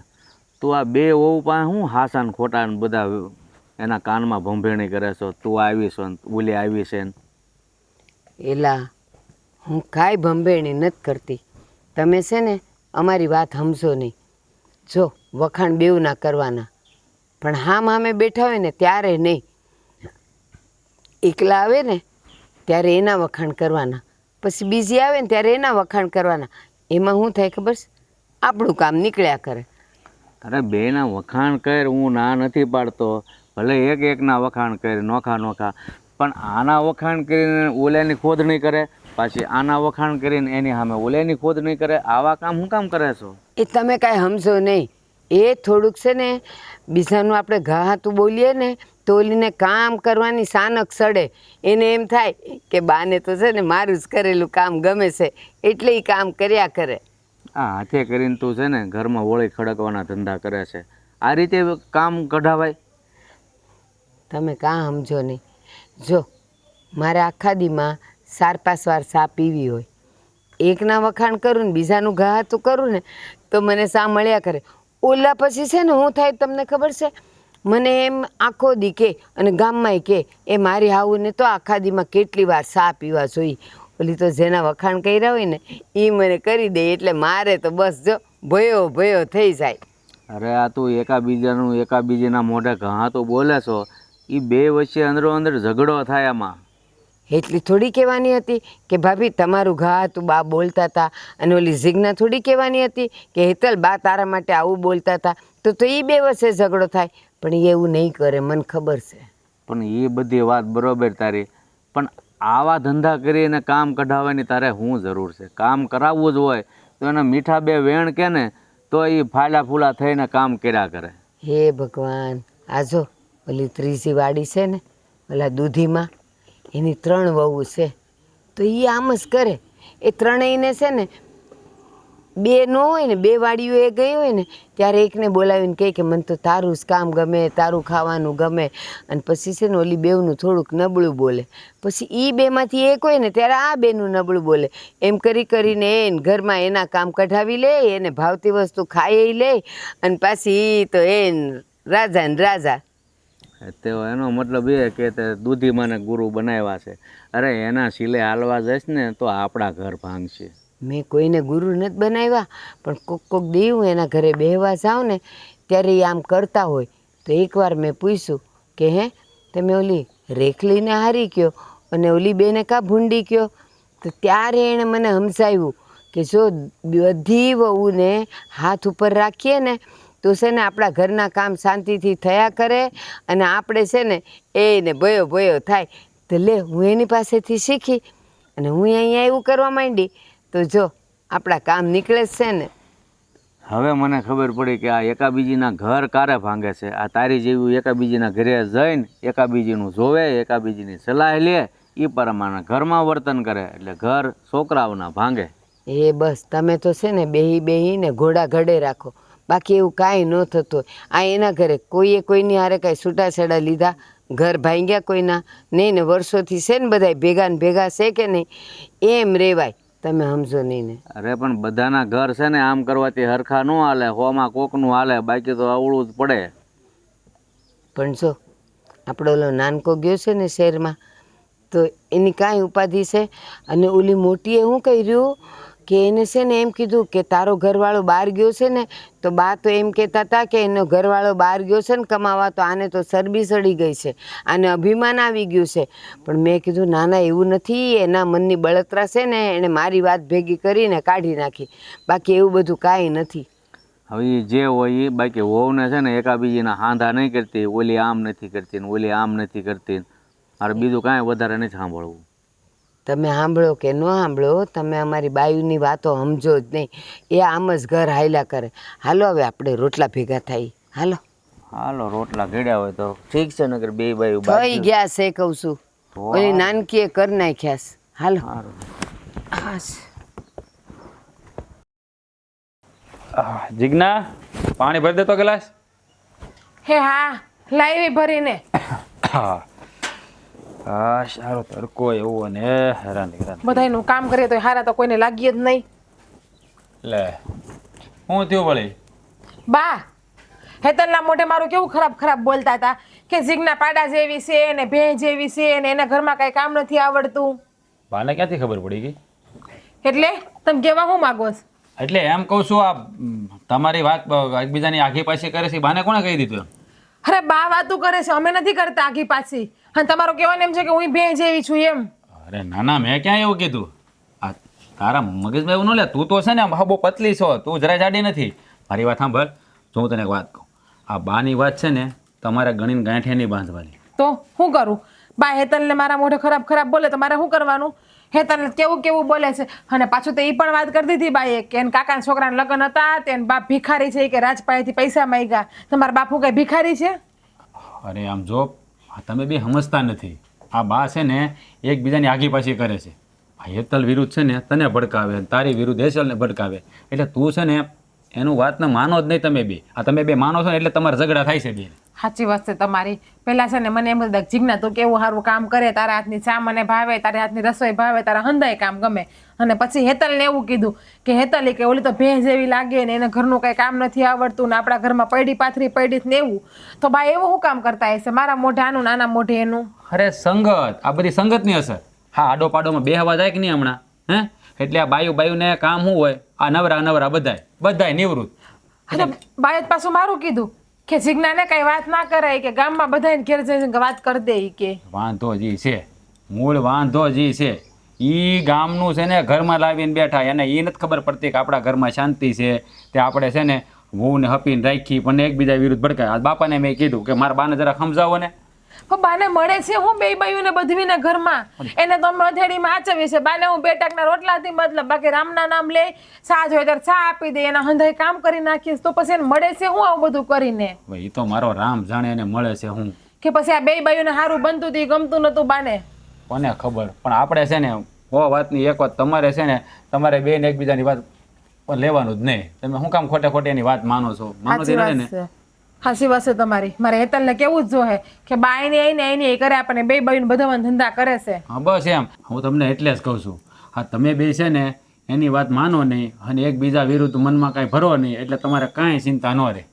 તું આ બે વહુ પાસે હું હાસા ને ખોટા ને બધા એના કાનમાં ભંભેણી કરે છો. તું આવી છો ને ઓલી આવી છે ને. એલા હું કાંઈ ભંભેણી નથી કરતી. તમે છે ને અમારી વાત સમજો નહીં. જો વખાણ બેવ ના કરવાના, પણ હામે બેઠા હોય ને ત્યારે નહીં. એકલા આવે ને ત્યારે એના વખાણ કરવાના, પછી બીજી આવે ને ત્યારે એના વખાણ કરવાના. એમાં શું થાય ખબર છે? આપણું કામ નીકળ્યા કરે. અરે બેના વખાણ કર, હું ના નથી પાડતો. ભલે એકના વખાણ કરે નોખા, પણ આના વખાણ કરીને ઓલાની ખોદણી કરે, પાછી આના વખાણ કરીને એની સામે ઓલાની ખોદણી કરે. આવા કામ શું કામ કરે છો? એ તમે કાંઈ સમજો નહીં. એ થોડુંક છે ને બીજાનું આપણે ઘા હાથું બોલીએ ને તો ઓલીને કામ કરવાની સાનક સડે. એને એમ થાય કે બાને તો છે ને મારું જ કરેલું કામ ગમે છે એટલે એ કામ કર્યા કરે. આ હાથે કરીને તું છે ને ઘરમાં હોળી ખડકવાના ધંધા કરે છે. આ રીતે કામ કઢાવાય? તમે કાં સમજો નહીં. જો મારે આખા દીમાં 4-5 વાર ચા પીવી હોય, એકના વખાણ કરું ને બીજાનું ઘા હાથું કરું ને તો મને ચા મળ્યા કરે. ઓલા પછી છે ને હું થાય તમને ખબર છે, મને એમ આખો દી કે અને ગામમાંય કે એ મારી હાઉને તો આખા દીમાં કેટલી વાર ચા પીવા જોઈએ. ઓલી તો જેના વખાણ કર્યા હોય ને એ મને કરી દે એટલે મારે તો બસ જો ભયો ભયો થઈ જાય. અરે આ તું એકાબીજીના મોઢે ઘા તો બોલે છો, એ બે વચ્ચે અંદરો અંદર ઝઘડો થાય આમાં. એટલી થોડી કહેવાની હતી કે ભાભી તમારું ઘા હતું બા બોલતા હતા, અને ઓલી જીજ્ઞા થોડી કહેવાની હતી કે હેતલ બા તારા માટે આવું બોલતા હતા. તો એ બે વચ્ચે ઝઘડો થાય. પણ એ એવું નહીં કરે, મને ખબર છે. પણ એ બધી વાત બરોબર તારી, પણ આવા ધંધા કરીને કામ કઢાવવાની તારે શું જરૂર છે? કામ કરાવવું જ હોય તો એના મીઠા બે વેણ કે ને તો એ ફાલા ફૂલા થઈને કામ કર્યા કરે. હે ભગવાન, આજો ઓલી ત્રીજી વાડી છે ને ઓલા દૂધીમાં, એની 3 વહુ છે. તો એ આમ જ કરે. એ ત્રણેયને છે ને બે ન હોય ને, 2 વાડીઓ એ ગઈ હોય ને ત્યારે એકને બોલાવીને કહે કે મને તો તારું જ કામ ગમે, તારું ખાવાનું ગમે. અને પછી છે ને ઓલી બેવનું થોડુંક નબળું બોલે. પછી એ બેમાંથી એક હોય ને ત્યારે આ બેનું નબળું બોલે. એમ કરી કરીને એને ઘરમાં એના કામ કઢાવી લે, એને ભાવતી વસ્તુ ખાઈ લે, અને પાછી એ તો એને રાજા ને રાજા. તો એનો મતલબ એ કે તે દૂધીમાને ગુરુ બનાવ્યા છે. અરે એના સિલે હાલવા જઈશ ને તો આપણા ઘર ભાંગશે. મેં કોઈને ગુરુ નથી બનાવ્યા, પણ કોક દી હું એના ઘરે બેહવા જાઉં ને ત્યારે એ આમ કરતા હોય. તો એકવાર મેં પૂછ્યું કે હે તમે ઓલી રેખલીને હારી કયો અને ઓલી બેને કાં ભૂંડી કયો? તો ત્યારે એણે મને સમજાવ્યું કે જો બધી વહુને હાથ ઉપર રાખીએ ને તો છે ને આપણા ઘરના કામ શાંતિથી થયા કરે, અને આપણે છે ને એને ભયો ભયો થાય. તો લે હું એની પાસેથી શીખી અને હું અહીંયા એવું કરવા માંડી તો જો આપણા કામ નીકળે જ છે ને. હવે મને ખબર પડી કે આ એકાબીજીના ઘર કારે ભાંગે છે. આ તારી જેવું એકાબીજીના ઘરે જઈને એકાબીજીનું જોવે, એકાબીજીની સલાહ લે, એ પ્રમાણે ઘરમાં વર્તન કરે એટલે ઘર છોકરાઓના ભાંગે. એ બસ તમે તો છે ને બેહીને ઘોડા ઘડે રાખો, બાકી એવું કાંઈ ન થતું હોય. આ એના ઘરે કોઈએ કોઈની હારે કાંઈ છૂટાછેડા લીધા, ઘર ભાંગ્યા કોઈના નહીં ને? વર્ષોથી છે ને બધાય ભેગા ને ભેગા છે કે નહીં? એમ રેવાય. તમે સમજો નહીં ને? અરે પણ બધાના ઘર છે ને આમ કરવાથી હરખા ન હાલે, હોમાં કોકનું હાલે, બાકી તો અવળું જ પડે. પણ જો આપણો ઓલો નાનકો ગયો છે ને શહેરમાં, તો એની કાંઈ ઉપાધિ છે? અને ઓલી મોટીએ શું કર્યું કે એને છે ને એમ કીધું કે તારો ઘરવાળો બહાર ગયો છે ને, તો બા તો એમ કહેતા હતા કે એનો ઘરવાળો બહાર ગયો છે ને કમાવા, તો આને તો ચરબી ચડી ગઈ છે, આને અભિમાન આવી ગયું છે. પણ મેં કીધું ના ના એવું નથી, એના મનની બળતરા છે ને એણે મારી વાત ભેગી કરીને કાઢી નાખી, બાકી એવું બધું કાંઈ નથી. હવે એ જે હોય એ, બાકી વહુને છે ને એકાબીજીના હાંધા નહીં કરતી, ઓલી આમ નથી કરતી ને ઓલી આમ નથી કરતી. મારે બીજું કાંઈ વધારે નથી સાંભળવું. તમે સાંભળો કે ન સાંભળો, તમે અમારી બાયુની વાતો સમજો જ નહીં. એ આમ જ ઘર હાલ્યા કરે. હાલો હવે આપણે રોટલા ભેગા થાય. હાલો હાલો રોટલા ઘડ્યા હોય તો ઠીક છે, નકર બે બાયું થઈ ગયા છે કહું છું. ઓલી નાનકીએ કરી નાખ્યા છે. હાલો જીજ્ઞા, પાણી ભરી દેતો ગ્લાસ. હે હા, લાવી ભરીને. હા હા, સારો તડકો એવો ને હેરાન હેરાન. બધાયનું કામ કરીએ તો હારા તો કોઈને લાગીએ જ નહીં. લે હું થયું વળી? બા હેતલના મોઢે મારું કેવું ખરાબ ખરાબ બોલતા હતા કે જીજ્ઞા પાડા જેવી છે ને ભેં જેવી છે ને એના ઘરમાં કાંઈ કામ નથી આવડતું. બાને ક્યાંથી ખબર પડી ગઈ? એટલે તમે કહેવા શું માગો છો? એટલે એમ કહું છું, આ તમારી વાત એકબીજાની આઘી પાછી કરે છે, બાને કોણે કહી દીધું? અરે બા વાતું કરે છે, અમે નથી કરતા આખી પાછી. અને તમારું કહેવાનું એમ છે કે હું ભેં જેવી છું એમ? અરે ના ના, મેં ક્યાં એવું કીધું? આ તારા મગજમાં એવું ન લે. તું તો છે ને બહુ પતલી છો, તું જરા જાડી નથી. મારી વાત સાંભળ, જો હું તને એક વાત કહું. આ બાની વાત છે ને તમારે ગણીને ગાંઠે નહીં બાંધવાની. તો શું કરું? બા હેતલને મારા મોઢે ખરાબ ખરાબ બોલે તો મારે શું કરવાનું? હેતલ કેવું કેવું બોલે છે અને પાછું તો એ પણ વાત કરતી હતી બાઈએ કે એને કાકાના છોકરાના લગ્ન હતા તેને બાપ ભિખારી છે કે રાજપાઈથી પૈસા માંગ્યા. તમારા બાપુ કઈ ભિખારી છે? અરે આમ જો તમે બે સમજતા નથી. આ બા છે ને એકબીજાની આગી પાછી કરે છે. આ હેતલ વિરુદ્ધ છે ને તને ભડકાવે, તારી વિરુદ્ધ હેતલને ભડકાવે. એટલે તું છે ને એનું વાતને માનો જ નહીં તમે બે. આ તમે બે માનો છો ને એટલે તમારા ઝઘડા થાય છે બે. સાચી વાત છે તમારી. પહેલા છે ને મને એમ હતું જીજ્ઞા તું કેવું સારું કામ કરે, તારા હાથની ચા મને ભાવે, તારી હાથની રસોઈ ભાવે, તારા હંધાય કામ ગમે. અને પછી હેતલને એવું કીધું કે હેતલી કે ઓલી તો ભેંસ જેવી લાગે ને એને ઘરનું કંઈ કામ નથી આવડતું ને આપણા ઘરમાં પડી પાથરી પડી ને એવું. તો બા એવું શું કામ કરતા હશે? મારા મોઢે આનું નાના મોઢે એનું. અરે સંગત, આ બધી સંગતની અસર. હા, આડો પાડોમાં બેહવા જાય કે નહીં હમણાં? હે એટલે આ બાયુને કામ શું હોય? આ નવરા બધાય નિવૃત્ત. અરે બાએ જ પાછું મારું કીધું કે જીજ્ઞાને કઈ વાત ના કરાય કે ગામમાં બધાને ઘેર જઈને વાત કરી દે ઈ કે. વાંધો જી છે, મૂળ વાંધો જી છે. ઈ ગામનું છે ને ઘરમાં લાવીને બેઠા, એને એ નથી ખબર પડતી કે આપણા ઘરમાં શાંતિ છે. તે આપણે છે ને વહુને હપીને રાખી પણ એકબીજા વિરુદ્ધ ભડકાય. આ બાપાને મેં કીધું કે મારા બાને જરા સમજાવો ને. બાને મળે છે હું બે બાયુને બધવીને ઘરમાં એને તો અમે અથેડીમાં આચવીએ છે. બાને હું 2 ટકના રોટલાથી મતલબ બાકી રામના નામ લે, ચા જોઈએ ત્યારે ચા આપી દે, એના હંધાઈ કામ કરી નાખીશ. તો પછી એને મળે છે હું આવું બધું કરીને? એ તો મારો રામ જાણે એને મળે છે હું કે પછી આ બે બાયુને સારું બનતું હતું ગમતું નતું બાને? કોને ખબર. પણ આપણે છે ને વાતની એક વાત તમારે છે ને તમારે બેન એકબીજાની વાત લેવાનું જ નહીં. તમે શું કામ ખોટે એની વાત માનો છો? માનો જ નહીં ને. હાસી વાત છે તમારી. મારે હેતલને કેવું જ જોહે કે બા એની કરે આપણને બે બાયુને બધા ધંધા કરે છે. હા બસ એમ. હું તમને એટલે જ કહું છું. હા તમે બે છે ને એની વાત માનો નહીં અને એકબીજા વિરુદ્ધ મનમાં કાંઈ ભરો નહીં એટલે તમારે કાંઈ ચિંતા ન રહે.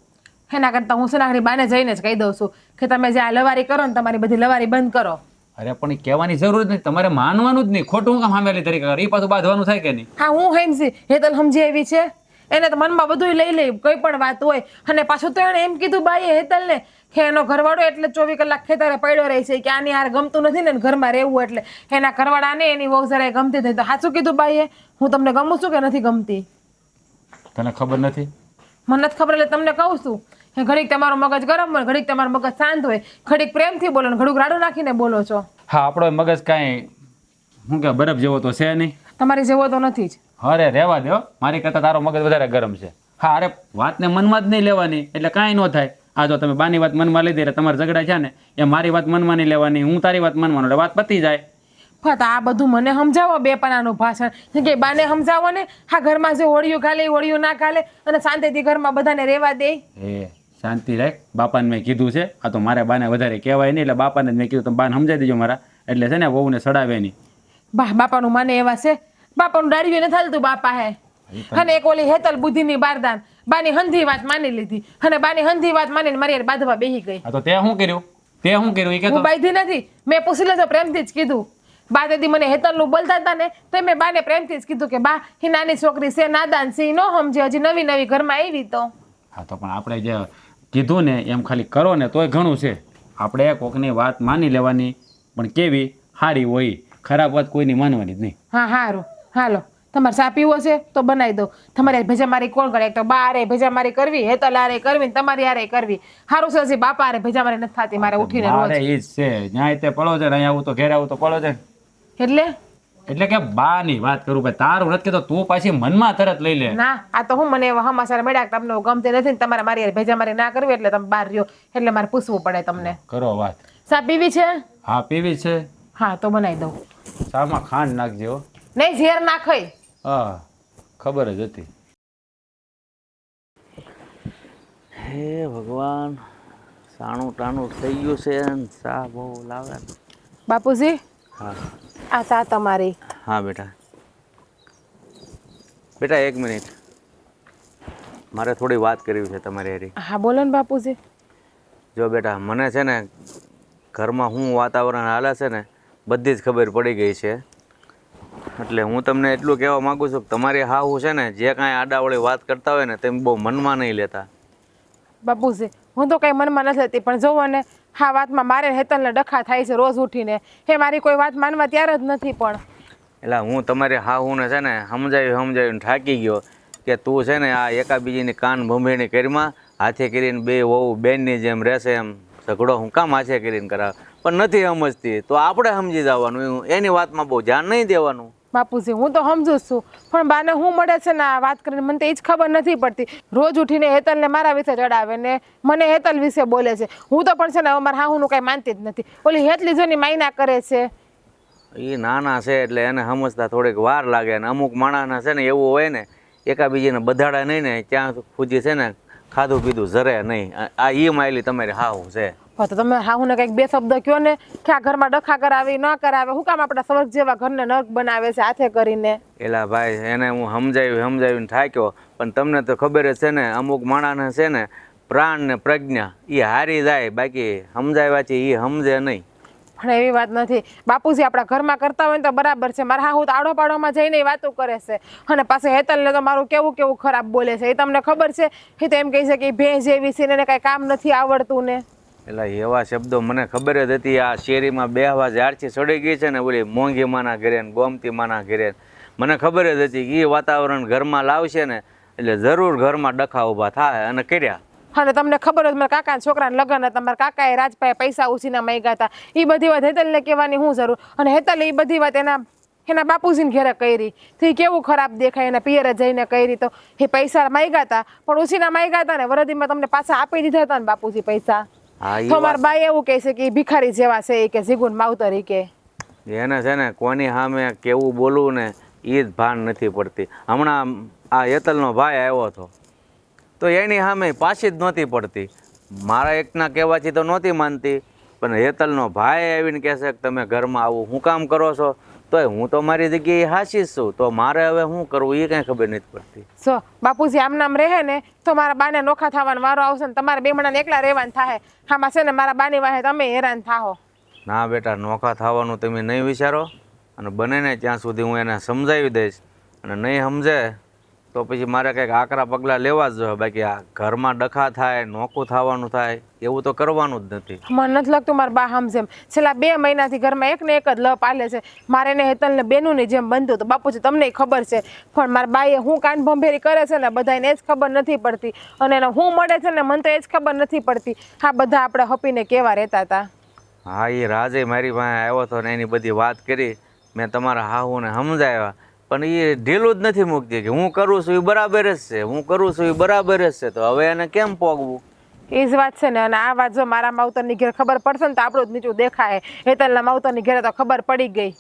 એના કરતાં હું સનાખરી બાને જઈને જ કહી દઉં છું કે તમે જે આ લવારી કરો ને તમારી બધી લવારી બંધ કરો. અરે પણ કહેવાની જરૂર જ નહીં, તમારે માનવાનું જ નહીં. ખોટું કામ સામેલી તરીકે કરે એ પાછું બાંધવાનું થાય કે નહીં? હા હું સમજી. હેતલ સમજી એવી છે, એને તો મનમાં બધું લઈ લે કોઈ પણ વાત હોય. અને પાછું તો એને એમ કીધું બાઈએ હેતલને કે એનો ઘરવાળો એટલે 24 કલાક ખેતરે પડ્યો રહે છે કે આની હાર ગમતું નથી ને ઘરમાં રહેવું એટલે એના ઘરવાળાને એની વહુ જરાય ગમતી થઈ. તો સાચું કીધું બાઈએ? હું તમને ગમું છું કે નથી ગમતી? તને ખબર નથી? મને નથી ખબર એટલે તમને કહું છું. ઘડીક તમારું મગજ ગરમ હોય, ઘડીક તમારું મગજ શાંત હોય, ઘડીક પ્રેમથી બોલો ને ઘડીક રાડું નાખીને બોલો છો. હા આપણો મગજ કાંઈ શું કે બરફ જેવો તો છે નહીં. તમારી જેવો તો નથી જ. અરે રહેવા દો, મારી કરતાં તારો મગજ વધારે ગરમ છે. હા અરે વાતને મનમાં જ નહીં લેવાની એટલે કાંઈ ન થાય. આ જો તમે બાની વાત મનમાં લઈ દે એટલે તમારા ઝઘડા છે ને એ મારી વાત મનમાં નહીં લેવાની, હું તારી વાત મનમાં એટલે વાત પતી જાય. પણ આ બધું મને સમજાવો બે પાનાનું ભાષણ. જેમ કે બાને સમજાવો ને હા ઘરમાં જે હોળિયું ખાલે હોળિયું ના ખાલે અને શાંતિથી ઘરમાં બધાને રહેવા દે. એ શાંતિ રાખ. બાપાને મેં કીધું છે. આ તો મારે બાને વધારે કહેવાય નહીં એટલે બાપાને જ મેં કીધું તમે બાને સમજાવી દેજો મારા. એટલે છે ને વહુને સડાવે નહીં. બાપાનું મને એવા છે. બાપાનું દાડિયું નથી હાલતું બાપા હે. અને એક ઓલી હેતલ બુદ્ધિની બારદાન બાની હંધી વાત માની લીધી અને બાની હંધી વાત માનીને મારી હારે બાંધવા બેહી ગઈ. હા તો તે શું કર્યું? એ હું બાંધી નથી. મેં પૂછી લીધો પ્રેમથી જ કીધું. બા તેથી મને હેતલનું બોલતા હતા ને તો મેં બાને પ્રેમથી જ કીધું કે બા એ નાની છોકરી છે, નાદાન છે, નો સમજે, હજી નવી નવી ઘરમાં આવી તો. હા તો પણ આપણે જે કીધું ને એમ ખાલી કરો ને તોય ઘણું છે. આપણે કોકની વાત માની લેવાની પણ કેવી સારી હોય, ખરાબ વાત કોઈની માનવાની જ નહીં. હા સારું હાલો તમારે ચા પીવો છે તો બનાવી દો. તમારે ભેજામારી કોણ કરે? એક તો બા હારે ભેજામારી કરવી, હેતલ હારે કરવી ને તમારી હારે કરવી. સારું છે હજી બાપા હારે ભેજામારી નથી થતી મારે ઉઠીને રોજ. મારે ઈ જ છે. ન્યાય તે પડો છે ને અહીંયા આવું તો ઘેર આવું તો પડો છે. એટલે કે બા ની વાત કરું ભાઈ, તારું નથી કહેતો તું પાછી મનમાં તરત લઈ લે. ના આ તો હું મને એવા હમાસાર મળ્યા કે તમને ગમતી નથી ને તમારે મારી હારે ભેજામારી ના કરવી એટલે તમે બહાર રહ્યો એટલે મારે પૂછવું પડે તમને. કરો વાત. ચા પીવી છે? હા પીવી છે. હા તો બનાવી દઉં. ચામાં ખાંડ નાખજો. નહીં ઝેર નાખઈ. હા ખબર જ હતી. હે ભગવાન, સાણું ટાણું થઈ ગયું છે ને ચા બહુ લાવે. બાપુજી હા આ ચા તમારી. હા બેટા. બેટા એક મિનિટ, મારે થોડી વાત કરવી છે તમારી હારી. હા બોલો ને બાપુજી. જો બેટા મને છે ને ઘરમાં શું વાતાવરણ હાલે છે ને બધી જ ખબર પડી ગઈ છે. એટલે હું તમને એટલું કહેવા માગું છું કે તમારી હાહુ છે ને જે કાંઈ આડાવળી વાત કરતા હોય ને તેમ બહુ મનમાં નહીં લેતા. બાપુજી હું તો કઈ મનમાં નથી લેતી પણ જોવો ને હા વાતમાં મારે હેતલને ડખા થાય છે રોજ ઉઠીને. હે મારી કોઈ વાત માનવા તૈયાર જ નથી. પણ એટલે હું તમારી હાહુને છે ને સમજાવીને થાકી ગયો કે તું છે ને આ એકાબીજીની કાન ભંભેણી કરીમાં હાથે કરીને બે વહુ બેનની જેમ રહેશે એમ ઝઘડો હું કામ આછે કરીને કરાવે, પણ નથી સમજતી તો આપણે સમજી જવાનું, એની વાતમાં બહુ ધ્યાન નહીં દેવાનું. બાપુજી હું તો સમજુ જ છું, પણ બાને હું મળે છે ને આ વાત કરીને મને તો એ જ ખબર નથી પડતી. રોજ ઉઠીને હેતલને મારા વિશે ચડાવે ને મને હેતલ વિશે બોલે છે. હું તો પણ છે ને અમારા હાહુનું કાંઈ માનતી જ નથી. ઓલી હેતલી જોની માયના કરે છે. એ નાના છે એટલે એને સમજતા થોડીક વાર લાગે, અને અમુક માણસના છે ને એવું હોય ને એકાબીજીને બધાડા નહીં ને ત્યાં સુધી છે ને ખાધું પીધું જરે નહીં. આ એ માયલી તમારી હાહુ છે. તો તમે હાહુને કંઈક બે શબ્દ કહો ને કે આ ઘરમાં ડખા કરાવી ન કરાવે. હું કામ આપણા સ્વર્ગ જેવા ઘરને નર્ક બનાવે છે હાથે કરીને? એલા ભાઈ એને હું સમજાવીને થાક્યો, પણ તમને તો ખબર જ છે ને અમુક માણસને છે ને પ્રાણ ને પ્રજ્ઞા એ હારી જાય, બાકી સમજાવ્યાથી એ સમજે નહીં. પણ એવી વાત નથી બાપુજી, આપણા ઘરમાં કરતા હોય ને તો બરાબર છે. મારા હાહુ તો આડો પાડોમાં જઈને વાતો કરે છે, અને પાછું હેતલને તો મારું કેવું કેવું ખરાબ બોલે છે. એ તમને ખબર છે? એ તો એમ કહે છે કે ભેંસ જેવી છે ને એને કાંઈ કામ નથી આવડતું ને. એટલે એવા શબ્દો મને ખબર જ હતી. આ શેરીમાં બેહવા જ્યારથી ચડી ગઈ છે ને ઓલી મોંઘી માના ઘરે ને ગોમતી માના ઘરે, મને ખબર જ હતી કે એ વાતાવરણ ઘરમાં લાવશે ને એટલે જરૂર ઘરમાં ડખા ઊભા થાય, અને કર્યા. અને તમને ખબર હોય મારા કાકાના છોકરાના લગ્ન હતા, મારા કાકાએ રાજભાઈ પૈસા ઉછીના માંગ્યા હતા. એ બધી વાત હેતલને કહેવાની શું જરૂર? અને હેતલ એ બધી વાત એના બાપુજીને ઘેરે કરી. તો એ કેવું ખરાબ દેખાય, એના પિયરે જઈને કરી. તો એ પૈસા માંગ્યા હતા પણ ઉછીના માંગ્યા હતા ને વરદીમાં તમને પાછા આપી દીધા હતા ને બાપુજી પૈસા. તો મારા બાઈ એવું કહે છે કે એ ભિખારી જેવા છે કે જીગુન માવતરી કે. એને છે ને કોની સામે કેવું બોલવું ને એ જ ભાન નથી પડતી. હમણાં આ હેતલનો ભાઈ આવ્યો હતો તો એની સામે પાછી જ નહોતી પડતી. મારા એકના કહેવાથી તો નહોતી માનતી, પણ હેતલનો ભાઈ આવીને કહેશે કે તમે ઘરમાં આવું શું કામ કરો છો? તોય હું તો મારી જગ્યાએ હાચી જ છું, તો મારે હવે શું કરવું એ કાંઈ ખબર નથી પડતી. સો બાપુજી આમ નામ રહે ને તો મારા બાને નોખા થવાનો વારો આવશે ને તમારે બે મણાને એકલા રહેવાનું થાય. આમાં છે ને મારા બાની વાહે તમે હેરાન થાઓ. ના બેટા, નોખા થવાનું તમે નહીં વિચારો, અને બને ને ત્યાં સુધી હું એને સમજાવી દઈશ, અને નહીં સમજે તો પછી મારે કંઈક આકરા પગલાં લેવા જ જોઈએ. બાકી આ ઘરમાં ડખા થાય, નોખું થવાનું થાય એવું તો કરવાનું જ નથી. મને નથી લાગતું મારા બા સમજે. છેલ્લા 2 મહિનાથી ઘરમાં એક ને એક જ લપ આલે છે. મારે ને હેતલને બેનુંની જેમ બનતું તો બાપુજી તમને ખબર છે, પણ મારા બાએ હું કાન ભંભેરી કરે છે ને બધાને એ જ ખબર નથી પડતી, અને એને હું મળે છે ને મને તો એ જ ખબર નથી પડતી. હા બધા આપણે હપીને કેવા રહેતા હતા. હા, એ રાજે મારી પાસે આવ્યો હતો ને એની બધી વાત કરી. મેં તમારા હાહુને સમજાવ્યા, પણ એ ઢીલું જ નથી મૂકતી કે હું કરું છું એ બરાબર જ છે, હું કરું છું એ બરાબર જ છે. તો હવે એને કેમ પોગવું? એ જ વાત છે ને. અને આ વાત જો મારા માવતરની ઘેર ખબર પડશે ને તો આપણું જ નીચું દેખાય. હેતલના માવતરની ઘેરે તો ખબર પડી ગઈ.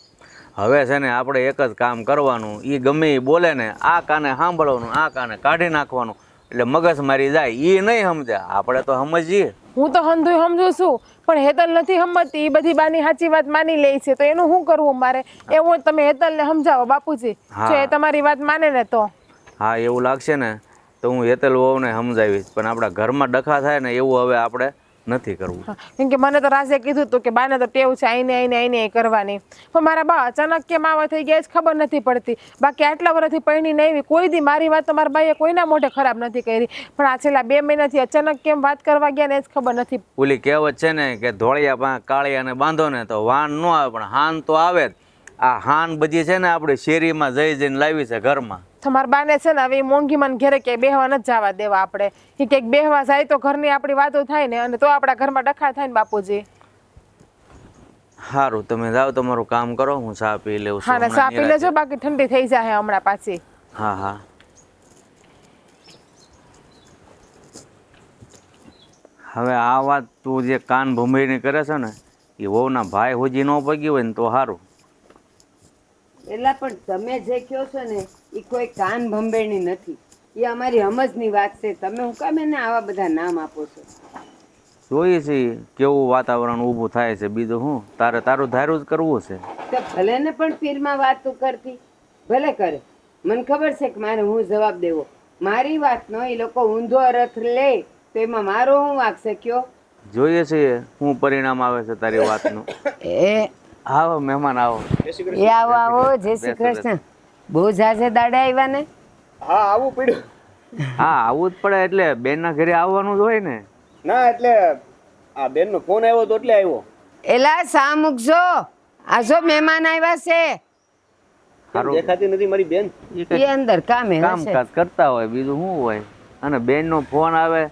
હવે છે ને આપણે એક જ કામ કરવાનું, એ ગમે એ બોલે ને આ કાને સાંભળવાનું, આ કાને કાઢી નાખવાનું, એટલે મગજ મારી જાય. એ નહીં સમજે, આપણે તો સમજીએ. હું તો હંધુય સમજુ છું, પણ હેતલ નથી સમજતી. એ બધી બાની સાચી વાત માની લે છે, તો એનું શું કરવું મારે? એવું તમે હેતલને સમજાવો બાપુજી, જો એ તમારી વાત માને ને તો. હા, એવું લાગશે ને તો હું હેતલ વહુને સમજાવીશ, પણ આપણા ઘરમાં ડખા થાય ને એવું હવે આપણે નથી કરવું. કેમ કે મને તો રાજે કીધું હતું કે બાને તો ટેવ છે આઈને કરવાની, પણ મારા બા અચાનક કેમ આવા થઈ ગયા જ ખબર નથી પડતી. બાકી આટલા વર્ષથી પરણીને આવી કોઈ દી મારી વાત તો મારા બાઈએ કોઈના મોઢે ખરાબ નથી કરી, પણ આ છેલ્લા 2 મહિનાથી અચાનક કેમ વાત કરવા ગયા ને એ જ ખબર નથી. ઓલી કહેવત છે ને કે ધોળિયા પાસે કાળિયાને બાંધો ને તો વાન ન આવે, પણ હાન તો આવે જ. આ હાન બધી છે ને આપણે શેરીમાં જઈને લાવી છે ઘરમાં. તમારા બાને છે ને હવે મોંઘી મને ઘેરે ક્યાંય બેહવા નથી જવા દેવા. આપણે એ ક્યાંક બેહવા જાય તો ઘરની આપણી વાતો થાય ને, અને તો આપણા ઘરમાં ડખા થાય ને બાપુજી. સારું, તમે જાઓ તમારું કામ કરો, હું ચા પી લઉં છું. હા ને ચા પી લેજો, બાકી ઠંડી થઈ જાય હમણાં પાછી. હા હા. હવે આ વાત તું જે કાન ભૂંભીને કરે છે ને એ વહુના ભાઈ હોજી ન પગી હોય ને તો સારું. એલા પણ તમે જે કહો છો ને એ કોઈ કાન ભંભેરની નથી, એ અમારી સમજની વાત છે. તમે હું કામ એને આવા બધા નામ આપો છો? જોઈએ છીએ કેવું વાતાવરણ ઊભું થાય છે, બીજું શું? તારે તારું ધાર્યું જ કરવું છે. તો ભલે ને પણ પીરમાં વાતો કરતી ભલે કરે, મને ખબર છે કે મારે હું જવાબ દેવો. મારી વાતનો એ લોકો ઊંધો અર્થ લે તો એમાં મારો શું વાંક છે કયો? જોઈએ છીએ શું પરિણામ આવે છે તારી વાતનું. એ આવો મહેમાન આવો. એ આવો આવો, જય શ્રી કૃષ્ણ. બહુ ઝાઝે દાડા આવ્યા ને? હા, આવવું પડ્યું. હા, આવવું જ પડે, એટલે બેનના ઘરે આવવાનું જ હોય ને. ના એટલે આ બેનનો ફોન આવ્યો તો એટલે આવ્યો. એલા સા મૂકજો, આ જો મહેમાન આવ્યા છે. સારું. દેખાતી નથી મારી બેન. એ અંદર કામે હશે. કામકાજ કરતા હોય, બીજું શું હોય. અને બેનનો ફોન આવે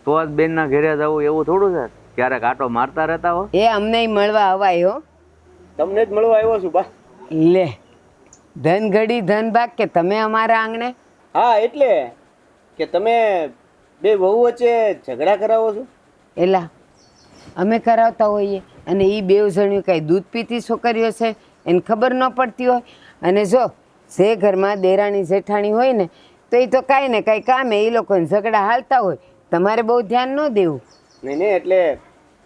તો જ બેનના ઘરે જવું એવું થોડું છે. ક્યારેક આટો મારતા રહેતા હો. એ અમને મળવા અવાય હો. તમને જ મળવા આવ્યો છું બા. લે ધન ઘડી ધન ભાગ કે તમે અમારા આંગણે. હા એટલે કે તમે બે વહુ વચ્ચે ઝઘડા કરાવો છો. એલા અમે કરાવતા હોઈએ અને એ બેવ જણ્યું કાંઈ દૂધ પીતી છોકરીઓ છે એને ખબર ન પડતી હોય. અને જો જે ઘરમાં દેરાણી જેઠાણી હોય ને તો એ તો કાંઈ ને કાંઈ કામે એ લોકોને ઝઘડા હાલતા હોય. તમારે બહુ ધ્યાન ન દેવું. નહીં નહીં એટલે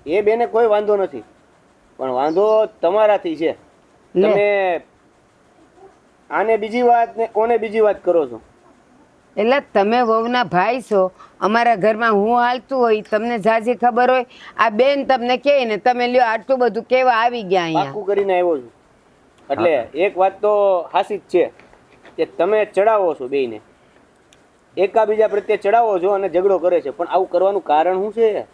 એ બેને કોઈ વાંધો નથી, પણ વાંધો તમારાથી છે. લે. તમે આને બીજી વાત ને ઓને બીજી વાત કરો છો. એટલે તમે વહુના ભાઈ છો. અમારા ઘરમાં હું હાલતું હોય તમને ઝાઝી ખબર હોય. આ બેન તમને કહે ને તમે લ્યો આટલું બધું કેવા આવી ગયા અહીંયા. પાક્કું કરીને આવ્યો છું. એટલે એક વાત તો હાસી જ છે કે તમે ચડાવો છો બેયને, એકાબીજા પ્રત્યે ચડાવો છો અને ઝઘડો કરે છે. પણ આવું કરવાનું કારણ શું છે?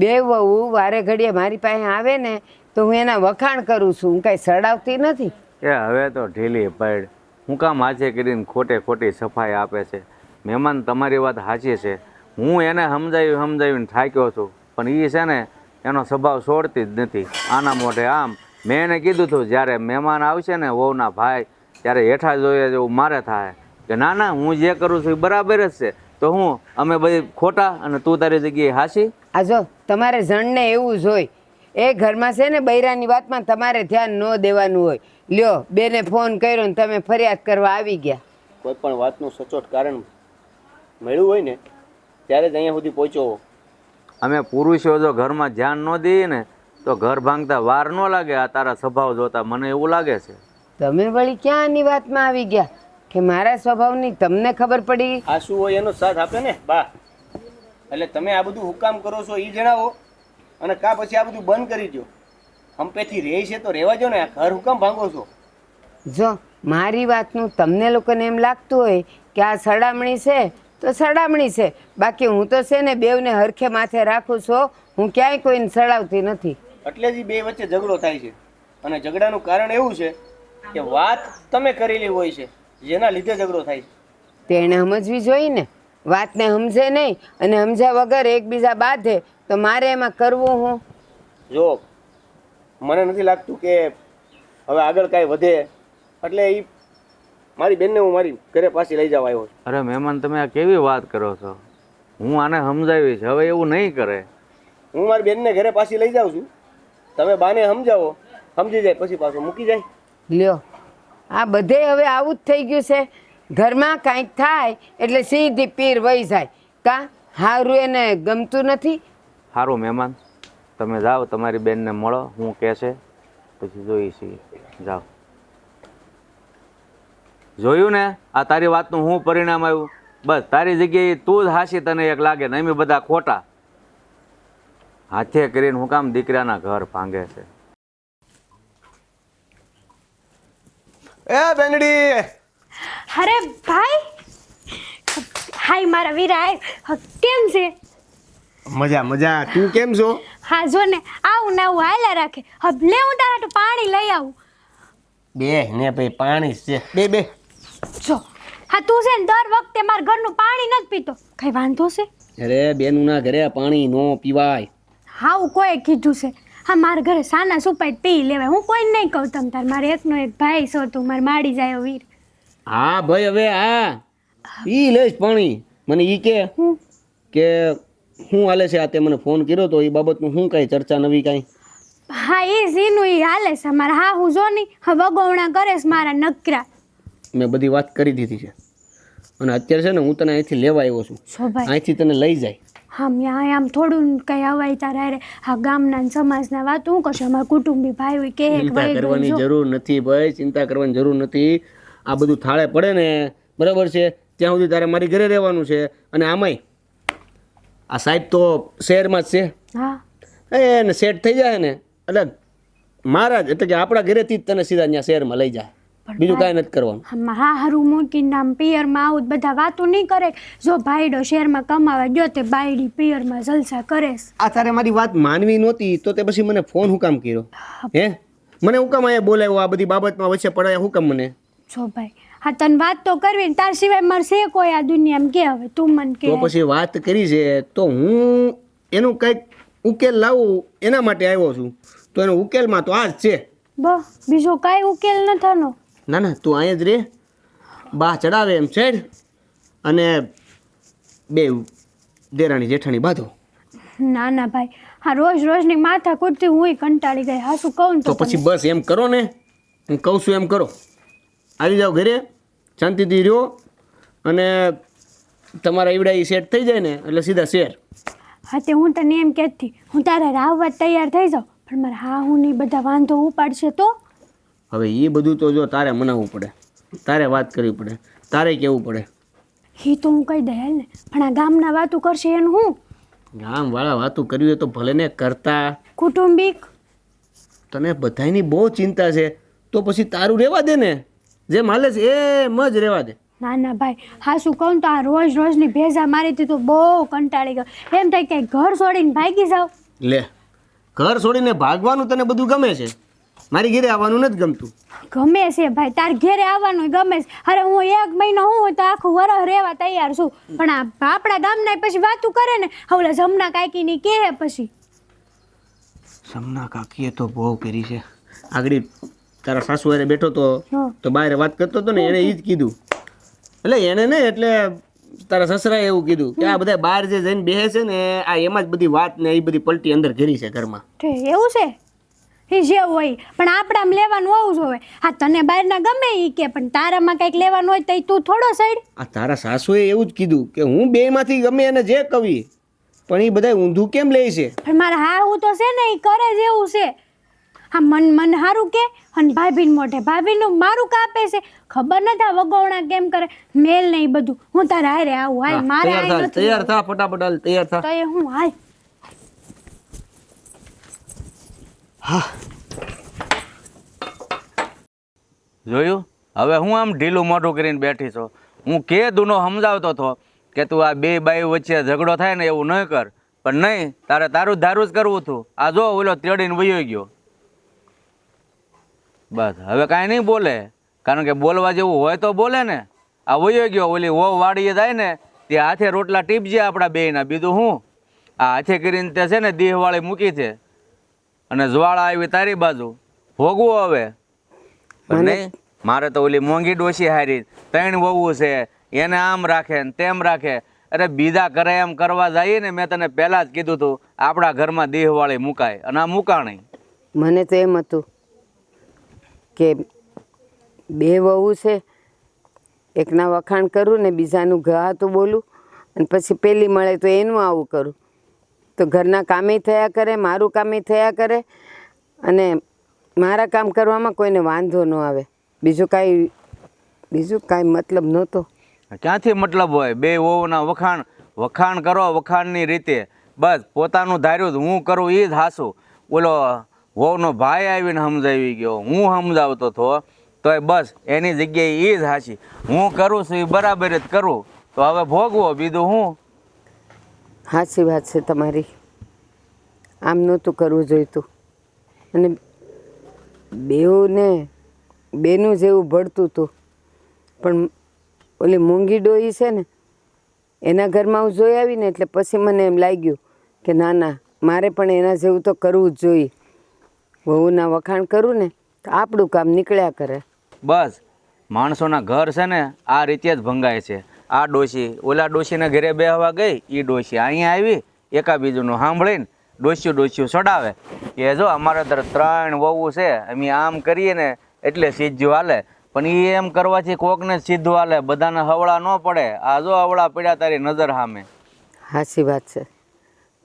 બે વહુ વારે ઘડીએ મારી પાસે આવે ને તો હું એના વખાણ કરું છું. હું કાંઈ સડાવતી નથી. એ હવે તો ઢીલી પડ. હું કામ હાથે કરીને ખોટે ખોટી સફાઈ આપે છે. મહેમાન તમારી વાત સાચી છે. હું એને સમજાવીને થાક્યો છું, પણ એ છે ને એનો સ્વભાવ છોડતી જ નથી. આના મોઢે આમ મેં એને કીધું હતું જ્યારે મહેમાન આવશે ને વહુના ભાઈ ત્યારે હેઠા જોઈએ જેવું મારે થાય કે ના ના હું જે કરું છું એ બરાબર જ છે. તો હું અમે બધી ખોટા અને તું તારી જગ્યાએ હાસી. આ જો તમારે જણને એવું જ હોય. એ ઘરમાં છે ને બૈરાની વાતમાં તમારે ધ્યાન ન દેવાનું હોય. લ્યો બેને ફોન કર્યો ને તમે ફરિયાદ કરવા આવી ગયા. કોઈ પણ વાતનું સચોટ કારણ મળ્યું હોય ને ત્યારે જ અહીંયા સુધી પહોંચ્યો. અમે પુરુષો જો ઘરમાં ધ્યાન ન દઈએ ને તો ઘર ભાંગતા વાર ન લાગે. આ તારા સ્વભાવ જોતા મને એવું લાગે છે. તમે વળી ક્યાંની વાતમાં આવી ગયા કે મારા સ્વભાવની તમને ખબર પડી. આ શું હોય એનો સાથ આપે ને બા. એટલે તમે આ બધું હુકામ કરો છો એ જણાવો, અને કા પછી આ બધું બંધ કરી દો. હંપેથી રહે છે તો રહેવા દો ને. આ ઘર હુકામ ભાંગો છો? જો મારી વાતનું તમને લોકોને એમ લાગતું હોય કે આ સડામણી છે તો સડામણી છે. બાકી હું તો છે ને બેવને હરખે માથે રાખું છું. હું ક્યાંય કોઈને સડાવતી નથી. એટલે જ ઈ બે વચ્ચે ઝઘડો થાય છે. અને ઝઘડાનું કારણ એવું છે કે વાત તમે કરેલી હોય છે જેના લીધે ઝઘડો થાય છે. તેણે સમજવી જોઈએ ને. વાતને સમજે નહીં અને સમજ્યા વગર એકબીજા બાંધે તો મારે એમાં કરવું હું. જો મને નથી લાગતું કે હવે આગળ કાંઈ વધે, એટલે એ મારી બેનને હું મારી ઘરે પાછી લઈ જવા આવ્યો છું. અરે મહેમાન તમે આ કેવી વાત કરો છો? હું આને સમજાવીશ, હવે એવું નહીં કરે. હું મારી બેનને ઘરે પાછી લઈ જાઉં છું. તમે બાને સમજાવો, સમજી જાય પછી પાછું મૂકી જાય. લ્યો આ બધે હવે આવું જ થઈ ગયું છે. ઘરમાં કાંઈક થાય એટલે સીધી પીર વહી જાય. કા હારું એને ગમતું નથી. સારું મહેમાન તમે જાઓ, તમારી બેનને મળો, હું કહે છે પછી જોઈ છીએ. જાઓ. જોયું ને આ તારી વાતનું શું પરિણામ આવ્યું? બસ તારી જગ્યાએ તું જ હાસી તને એક લાગે ને અમે બધા ખોટા. હાથે કરીને હું કામ દીકરાના ઘર ભાંગે છે. એ બેનડી! અરે ભાઈ, હાય મારા વીરા, કેમ છે? મજા મજા. તું કેમ છો? હા જો ને આવું ને આવું હાલ્યા રાખે. હવે લે હું તારા હાટુ પાણી લઈ આવું. બે ને ભાઈ પાણી છે. બે બે જો હા તું છે ને દર વખતે મારા ઘરનું પાણી નથી પીતો. કઈ વાંધો છે? અરે બેનુના ઘરે પાણી નો પીવાય. હા હું કોઈ કીધું છે? હા મારા ઘરે સાના સુપાઈ પી લેવાય. હું કોઈ નહીં કહું. તમ તાર મારે એકનો એક ભાઈ છો, તું મારે માડી જાય વીર. હા ભાઈ હવે હા પી લઈશ પાણી. મને ઈ કે શું હાલે છે? આ તે મને ફોન કર્યો તો એ બાબતનું શું કાંઈ ચર્ચા નવી કાંઈ? હા એ સીનું એ હાલે છે મારા. હા હું જો નહીં હા વગોવણા કરે છે મારા નકરા. મેં બધી વાત કરી દીધી છે અને અત્યારે છે ને હું તને અહીંથી લેવા આવ્યો છું. છો ભાઈ અહીંથી તને લઈ જાય. હા મેં આમ થોડું કંઈ અવાય તારા હારે. હા ગામના ને સમાજના વાત હું કરશું. અમારા કુટુંબી ભાઈ હોય કે ચિંતા કરવાની જરૂર નથી ભાઈ, ચિંતા કરવાની જરૂર નથી. આ બધું થાળે પડે ને બરાબર છે ત્યાં સુધી તારે મારી ઘરે રહેવાનું છે. અને આમાંય આ સાહેબ તો શહેરમાં જ છે. હા એને સેટ થઈ જાય ને એટલે મારા જ એટલે કે આપણા ઘરેથી જ તને સીધા ત્યાં શહેરમાં લઈ જાય. બીજું કાંઈ નથી કરવાનું. હા હારું મૂકીને આમ પિયરમાં આવું બધા વાતો નહીં કરે. જો ભાઈડો શહેરમાં કમાવા ગયો તે બાયડી પિયરમાં જલસા કરે. આ તારે મારી વાત માનવી નહોતી તો તે પછી મને ફોન હું કામ કર્યો? હે મને હું કામ અહીંયા બોલાવ્યો? આ બધી બાબતમાં વચ્ચે પડાયા હું કામ મને? જો ભાઈ હા તને વાત તો કરવી ને તાર સિવાય મારે છે કોઈ આ દુનિયામાં કે હવે તું મને કે તો પછી વાત કરી છે તો હું એનું કંઈક ઉકેલ લાવું એના માટે આવ્યો છું. તો એનો ઉકેલમાં તો આ જ છે. બીજો કાંઈ ઉકેલ ન થવાનો. ના ના તું અહીંયા જ રે, બા ચડાવે એમ ચડ, અને બે દેરાણી જેઠાણી બાંધો. ના ના ભાઈ, હા રોજ રોજની માથા કૂટતી હું કંટાળી ગઈ. હા શું કહું ને તો પછી બસ એમ કરો ને, હું કહું છું એમ કરો. આવી જાઓ ઘરે, શાંતિથી રહ્યો, અને તમારા ઈવડા એ સેટ થઈ જાય ને એટલે સીધા શેર. હા તે હું તને એમ કહેતી, હું તારે રાહવા તૈયાર થઈ જાઉં, પણ મારે હા હું નહીં બધા વાંધો ઉપાડશે તો. હવે એ બધું તો જો તારે મનાવવું પડે, તારે વાત કરવી પડે, તારે કહેવું પડે. એ તો હું કહી દે હાલ ને, પણ આ ગામના વાતું કરશે એનું હું? ગામવાળા વાતું કરવી હોય તો ભલે ને કરતા. કુટુંબિક તને બધાયની બહુ ચિંતા છે તો પછી તારું રહેવા દે ને, જેમ હાલે છે એમ જ રહેવા દે. ના ના ભાઈ, હા શું કહું તો આ રોજ રોજની ભેજા મારીથી તો બહુ કંટાળી ગયો. એમ થાય કે ઘર છોડીને ભાગી જાવ. લે, ઘર છોડીને ભાગવાનું તને બધું ગમે છે, મારી ઘરે આવવાનું નથી ગમતું. ગમે છે ભાઈ, તાર ઘેરે આવવાનું ગમે છે. અરે હું 1 મહિનો હું હોય તો આખું વરસ રહેવા તૈયાર છું, પણ આ આપણા ગામના પછી વાતું કરે ને, હવે જમના કાકીની કે પછી. સમના કાકીએ તો બહુ કરી છે. આગળ તારા સાસુ હારે બેઠો તો બહાર વાત કરતો હતો ને, એને એ જ કીધું. એટલે એને ને એટલે તારા સસરાએ એવું કીધું કે આ બધા બહાર જે જઈને બેસે છે ને, આ એમાં જ બધી વાત ને એ બધી પલટી અંદર ઘેરી છે ઘરમાં. એવું છે એ જે હોય, પણ આપણામાં લેવાનું હોવું જોઈએ. હા તને બહારના ગમે એ કે, પણ તારામાં કંઈક લેવાનું હોય તો તું થોડો સાઈડ. આ તારા સાસુએ એવું જ કીધું કે હું બેમાંથી ગમે એને જે કવી, પણ એ બધા ઊંધું કેમ લે છે? પણ મારા હા હું તો છે ને એ કરે જ એવું છે. હા મન સારું કે, અને ભાભીને મોઢે ભાભીનું મારું કાપે છે. ખબર નથી આ વગોવણા કેમ કરે, મેલ ને એ બધું. હું તારે હારે આવું, હાલ મારે તૈયાર થા ફટાફટ, હાલ તૈયાર થા. તો એ હું હાલ. જોયું? હવે હું આમ ઢીલું મોઢું કરીને બેઠી છો. હું કે દૂનો સમજાવતો હતો કે તું આ બે બાઈ વચ્ચે ઝઘડો થાય ને એવું ન કર, પણ નહીં, તારે તારું ધારું જ કરવું હતું. આ જો ઓલો તેડીને વયો ગયો. બસ હવે કાંઈ નહીં બોલે, કારણ કે બોલવા જેવું હોય તો બોલે ને. આ વયો ગયો, ઓલી વો વાડીએ જાય ને તે હાથે રોટલા ટીપજે આપણા બેયના. બીજું હું આ હાથે કરીને તે છે ને દીહવાળી મૂકી છે, અને જ્વાળા આવી તારી બાજુ ભોગવું હવે. પણ નહીં, મારે તો ઓલી મોંઘી ડોશી હારી 3 વહુ છે, એને આમ રાખે ને તેમ રાખે. અરે બીજા કરે એમ કરવા જઈએ ને, મેં તને પહેલાં જ કીધું હતું આપણા ઘરમાં દીહવાળી મુકાય, અને આ મુકાણી. મને તો એમ હતું કે 2 વહુ છે, એકના વખાણ કરું ને બીજાનું ઘાતું બોલું, અને પછી પેલી મળે તો એનું આવું કરું, તો ઘરના કામે થયા કરે, મારું કામે થયા કરે, અને મારા કામ કરવામાં કોઈને વાંધો ન આવે. બીજું કાંઈ મતલબ નહોતો. ક્યાંથી મતલબ હોય? 2 વહુના વખાણ કરો વખાણની રીતે. બસ પોતાનું ધાર્યું હું કરું એ જ હાસું. ઓલો વહુનો ભાઈ આવીને સમજાવી ગયો, હું સમજાવતો હતો તોય બસ એની જગ્યાએ એ જ હાચી. હું કરું છું એ બરાબર જ કરું, તો હવે ભોગવો, બીજું હું. સાચી વાત છે તમારી, આમ નહોતું કરવું જોઈતું. અને બેનું જેવું ભળતું હતું, પણ ઓલી મોંઘી ડોહી છે ને એના ઘરમાં હું જોઈ આવીને એટલે પછી મને એમ લાગ્યું કે ના ના, મારે પણ એના જેવું તો કરવું જ જોઈએ. વહુના વખાણ કરું ને તો આપણું કામ નીકળ્યા કરે. બસ માણસોના ઘર છે ને આ રીતે જ ભંગાય છે. આ ડોશી ઓલા ડોશીને ઘરે બેહવા ગઈ, એ ડોશી અહીંયા આવી એકાબીજુનું સાંભળીને ડોસ્યું ચડાવે કે જો અમારે તો 3 વહુ છે, અમે આમ કરીએ ને એટલે સીધું હાલે. પણ એ એમ કરવાથી કોકને જ સીધું હાલે, બધાને હવળા ન પડે. આ જો હવળા પડ્યા તારી નજર સામે. સાચી વાત છે,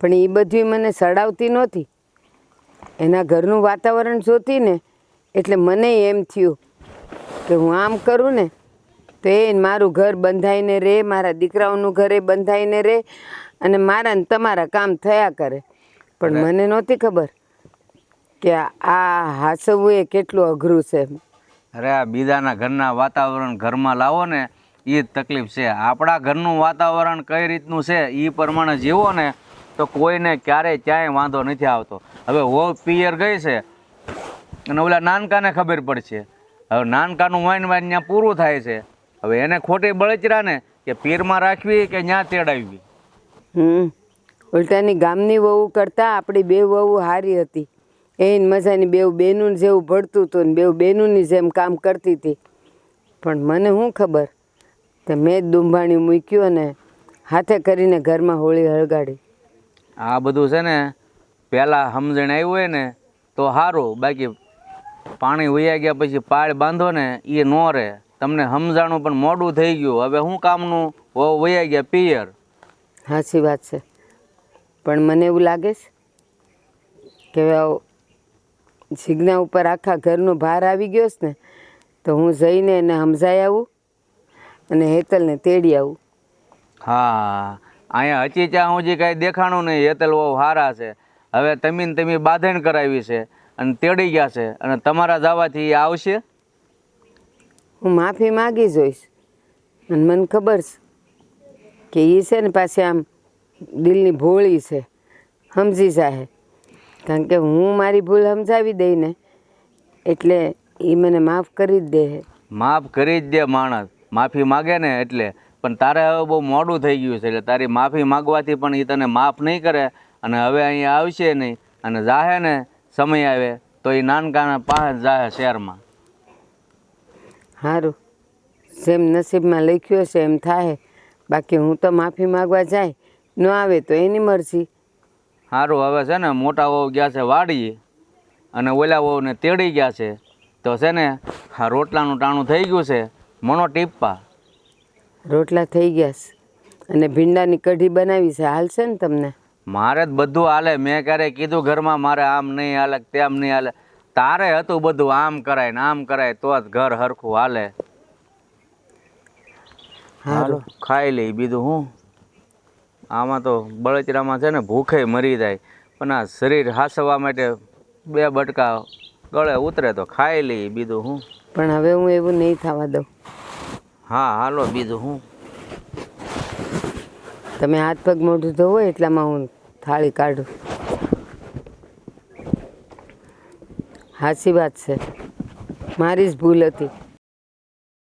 પણ એ બધી મને સડાવતી નહોતી. એના ઘરનું વાતાવરણ જોતી ને એટલે મને એમ થયું કે હું આમ કરું ને તો એ મારું ઘર બંધાઈને રહે, મારા દીકરાઓનું ઘરે બંધાઈને રહે, અને મારા ને તમારા કામ થયા કરે. પણ મને નહોતી ખબર કે આ હાસવવું એ કેટલું અઘરું છે. અરે આ બીજાના ઘરના વાતાવરણ ઘરમાં લાવો ને એ જ તકલીફ છે. આપણા ઘરનું વાતાવરણ કઈ રીતનું છે એ પ્રમાણે જીવો ને તો કોઈને ક્યારેય ક્યાંય વાંધો નથી આવતો. હવે વહુ પિયર ગઈ છે અને ઓલા નાનકાને ખબર પડશે. હવે નાનકાનું વાઈન ત્યાં પૂરું થાય છે. હવે એને ખોટી બળતરા ને કે પીરમાં રાખવી કે ત્યાં તેડાવવી. ઉલટાની ગામની વહુ કરતાં આપણી બે વહુ સારી હતી. એને મજાની બેવ બેનું જેવું ભળતું હતું ને બેવ બેનુંની જેમ કામ કરતી હતી. પણ મને શું ખબર કે મેં જ દુંભાણી મૂક્યું અને હાથે કરીને ઘરમાં હોળી હળગાડી. આ બધું છે ને પહેલાં સમજણ આવ્યું હોય ને તો સારું, બાકી પાણી વયા ગયા પછી પાળ બાંધો ને એ ન રહે. તમને સમજાણું પણ મોડું થઈ ગયું, હવે શું કામનું? વયા ગયા પિયર. સાચી વાત છે, પણ મને એવું લાગે છે કે હવે જીજ્ઞા ઉપર આખા ઘરનો ભાર આવી ગયો છે ને, તો હું જઈને એને સમજાઈ આવું અને હેતલને તેડી આવું. હા, અહીંયા હચી ચા હું જે કાંઈ દેખાણું નહીં, હેતલ બહુ સારા છે. હવે તમે બાંધણ કરાવી છે અને તેડી ગયા છે, અને તમારા જવાથી એ આવશે. હું માફી માગી જોઈશ, અને મને ખબર છે કે એ છે ને પાછી આમ દિલની ભોળી છે, સમજી જાય. કારણ કે હું મારી ભૂલ સમજાવી દઈ ને એટલે એ મને માફ કરી જ દે. માફ કરી જ દે માણસ, માફી માગે ને એટલે. પણ તારે હવે બહુ મોડું થઈ ગયું છે, એટલે તારી માફી માગવાથી પણ એ તને માફ નહીં કરે, અને હવે અહીંયા આવશે નહીં, અને જાહે ને સમય આવે તો એ નાનકાના પાસે જાહે શહેરમાં. સારું, જેમ નસીબમાં લખ્યું હશે એમ થાય. બાકી હું તો માફી માગવા જાય, ન આવે તો એની મરજી. સારું, હવે છે ને મોટા વહુ ગયા છે વાડીએ, અને ઓલા વહુને તેડી ગયા છે, તો છે ને આ રોટલાનું ટાણું થઈ ગયું છે, મણો ટીપ્પા. રોટલા થઈ ગયા છે અને ભીંડાની કઢી બનાવી છે, હાલશે ને તમને? મારે જ બધું હાલે. મેં ક્યારે કીધું ઘરમાં મારે આમ નહીં હાલે તેમ નહીં હાલે? તારે હતું બધું આમ કરાય ને આમ કરાય તો જ ઘર હરખું હાલે. હાલો ખાઈ લઈ, બીજું હું. આમાં તો બળતરામાં છે ને ભૂખે મરી જાય, પણ આ શરીર હાસવા માટે 2 બટકા ગળે ઉતરે તો ખાઈ લઈ, બીજું હું. પણ હવે હું એવું નહીં થવા દઉં. હા હાલો, બીજું હું. તમે હાથ પગ મોઢું ધોવો એટલામાં હું થાળી કાઢું. સાચી વાત છે, મારી જ ભૂલ હતી.